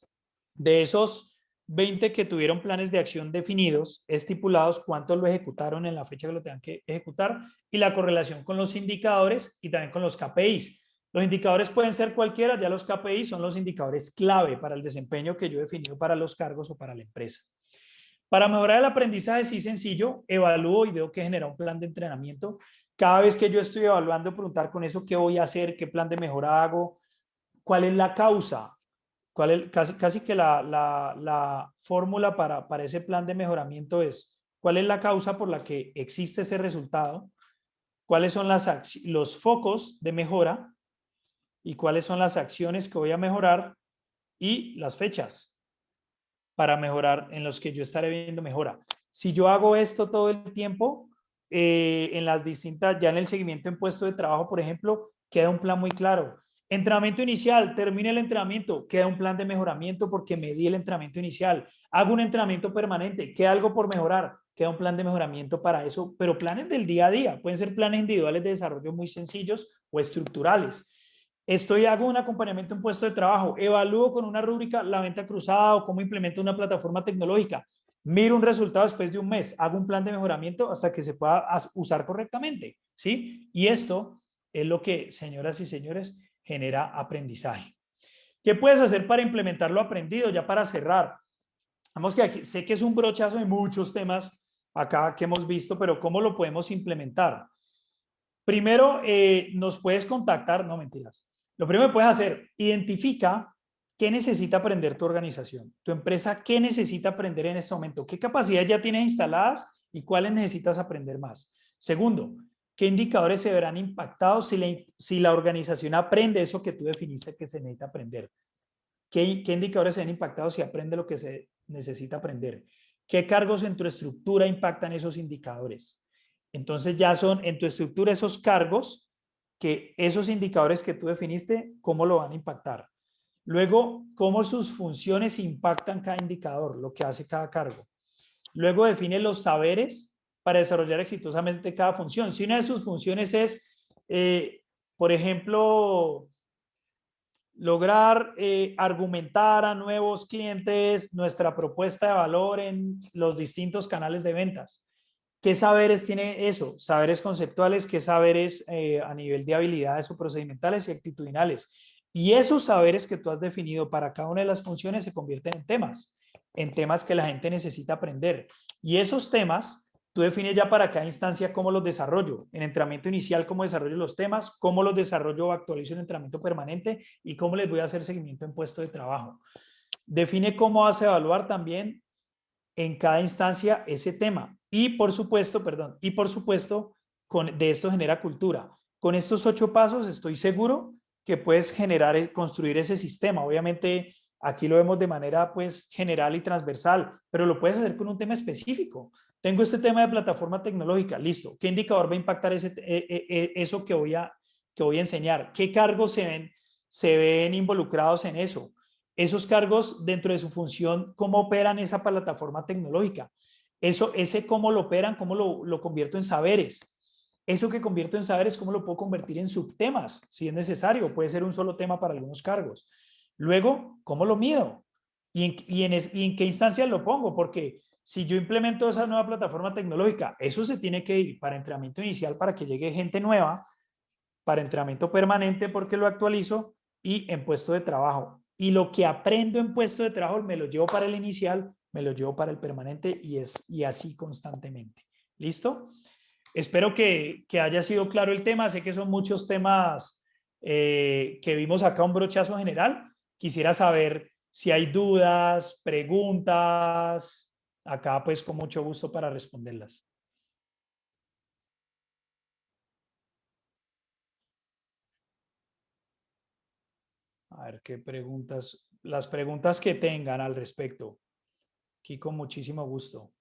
De esos 20 que tuvieron planes de acción definidos, estipulados, cuántos lo ejecutaron en la fecha que lo tengan que ejecutar y la correlación con los indicadores y también con los KPIs. Los indicadores pueden ser cualquiera, ya los KPIs son los indicadores clave para el desempeño que yo he definido para los cargos o para la empresa. Para mejorar el aprendizaje, sí, sencillo, evalúo y veo que genera un plan de entrenamiento. Cada vez que yo estoy evaluando, preguntar con eso qué voy a hacer, qué plan de mejora hago, cuál es la causa, casi que la fórmula para ese plan de mejoramiento es cuál es la causa por la que existe ese resultado, cuáles son los focos de mejora y cuáles son las acciones que voy a mejorar y las fechas para mejorar en los que yo estaré viendo mejora. Si yo hago esto todo el tiempo, en las distintas, ya en el seguimiento en puesto de trabajo, por ejemplo, queda un plan muy claro. Entrenamiento inicial, termina el entrenamiento, queda un plan de mejoramiento porque medí el entrenamiento inicial. Hago un entrenamiento permanente, queda algo por mejorar, queda un plan de mejoramiento para eso, pero planes del día a día, pueden ser planes individuales de desarrollo muy sencillos o estructurales. Hago un acompañamiento en puesto de trabajo, evalúo con una rúbrica la venta cruzada o cómo implemento una plataforma tecnológica, miro un resultado después de un mes, hago un plan de mejoramiento hasta que se pueda usar correctamente, ¿sí? Y esto es lo que, señoras y señores, genera aprendizaje. ¿Qué puedes hacer para implementar lo aprendido? Ya para cerrar, vamos que aquí, sé que es un brochazo de muchos temas acá que hemos visto, pero ¿cómo lo podemos implementar? Primero, nos puedes contactar, no mentiras. Lo primero que puedes hacer, identifica qué necesita aprender tu organización, tu empresa, qué necesita aprender en este momento, qué capacidades ya tienes instaladas y cuáles necesitas aprender más. Segundo, qué indicadores se verán impactados si la organización aprende eso que tú definiste que se necesita aprender. ¿Qué indicadores se ven impactados si aprende lo que se necesita aprender? ¿Qué cargos en tu estructura impactan esos indicadores? Entonces ya son en tu estructura esos cargos, que esos indicadores que tú definiste, ¿cómo lo van a impactar? Luego, cómo sus funciones impactan cada indicador, lo que hace cada cargo. Luego define los saberes para desarrollar exitosamente cada función. Si una de sus funciones es, por ejemplo, lograr argumentar a nuevos clientes nuestra propuesta de valor en los distintos canales de ventas. ¿Qué saberes tiene eso? Saberes conceptuales, qué saberes a nivel de habilidades o procedimentales y actitudinales. Y esos saberes que tú has definido para cada una de las funciones se convierten en temas que la gente necesita aprender. Y esos temas tú defines ya para cada instancia cómo los desarrollo. En entrenamiento inicial, cómo desarrollo los temas, cómo los desarrollo o actualizo en entrenamiento permanente y cómo les voy a hacer seguimiento en puesto de trabajo. Define cómo vas a evaluar también en cada instancia ese tema. Y por supuesto, de esto genera cultura. Con estos 8 pasos estoy seguro que puedes construir ese sistema. Obviamente, aquí lo vemos de manera pues general y transversal, pero lo puedes hacer con un tema específico. Tengo este tema de plataforma tecnológica, listo. ¿Qué indicador va a impactar eso que voy a enseñar? ¿Qué cargos se ven involucrados en eso? Esos cargos dentro de su función, ¿cómo operan esa plataforma tecnológica? Ese cómo lo operan, cómo lo convierto en saberes. Eso que convierto en saberes, ¿cómo lo puedo convertir en subtemas? Si es necesario, puede ser un solo tema para algunos cargos. Luego, ¿cómo lo mido? ¿Y en qué instancias lo pongo? Porque si yo implemento esa nueva plataforma tecnológica, eso se tiene que ir para entrenamiento inicial para que llegue gente nueva, para entrenamiento permanente porque lo actualizo y en puesto de trabajo. Y lo que aprendo en puesto de trabajo me lo llevo para el inicial, me lo llevo para el permanente y así constantemente. ¿Listo? Espero que haya sido claro el tema. Sé que son muchos temas que vimos acá, un brochazo general. Quisiera saber si hay dudas, preguntas. Acá pues con mucho gusto para responderlas. A ver qué preguntas, las preguntas que tengan al respecto. Aquí con muchísimo gusto.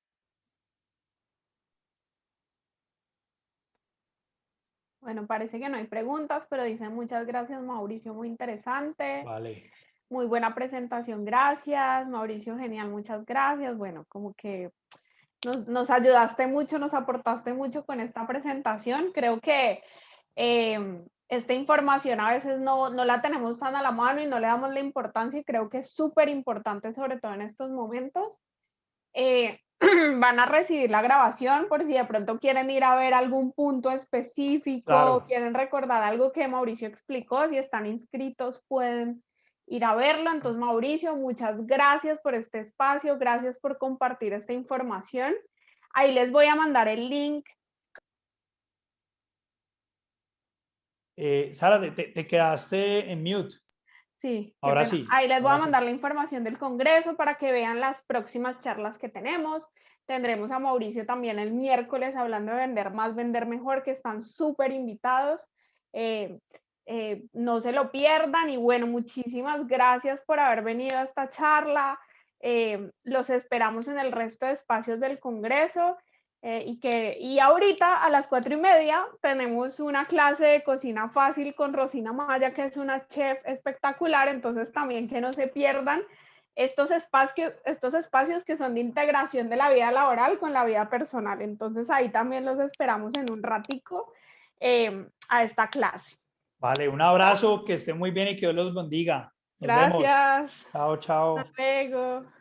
Bueno, parece que no hay preguntas, pero dicen muchas gracias, Mauricio, muy interesante. Vale. Muy buena presentación, gracias. Mauricio, genial, muchas gracias. Bueno, como que nos ayudaste mucho, nos aportaste mucho con esta presentación. Creo que esta información a veces no la tenemos tan a la mano y no le damos la importancia y creo que es súper importante, sobre todo en estos momentos. Van a recibir la grabación por si de pronto quieren ir a ver algún punto específico, Claro. quieren recordar algo que Mauricio explicó, si están inscritos pueden ir a verlo. Entonces, Mauricio, muchas gracias por este espacio, gracias por compartir esta información. Ahí les voy a mandar el link. Sara, te quedaste en mute. Sí, qué Ahora pena. sí, Ahí les voy a ahora sí. mandar la información del Congreso para que vean las próximas charlas que tenemos. Tendremos a Mauricio también el miércoles hablando de vender más, vender mejor, que están súper invitados. No se lo pierdan y bueno, muchísimas gracias por haber venido a esta charla. Los esperamos en el resto de espacios del Congreso. Y ahorita a las 4:30 tenemos una clase de cocina fácil con Rosina Maya, que es una chef espectacular, entonces también que no se pierdan estos espacios que son de integración de la vida laboral con la vida personal. Entonces ahí también los esperamos en un ratico a esta clase. Vale, un abrazo, que esté muy bien y que Dios los bendiga. Nos vemos. Gracias. Chao, chao. Hasta luego.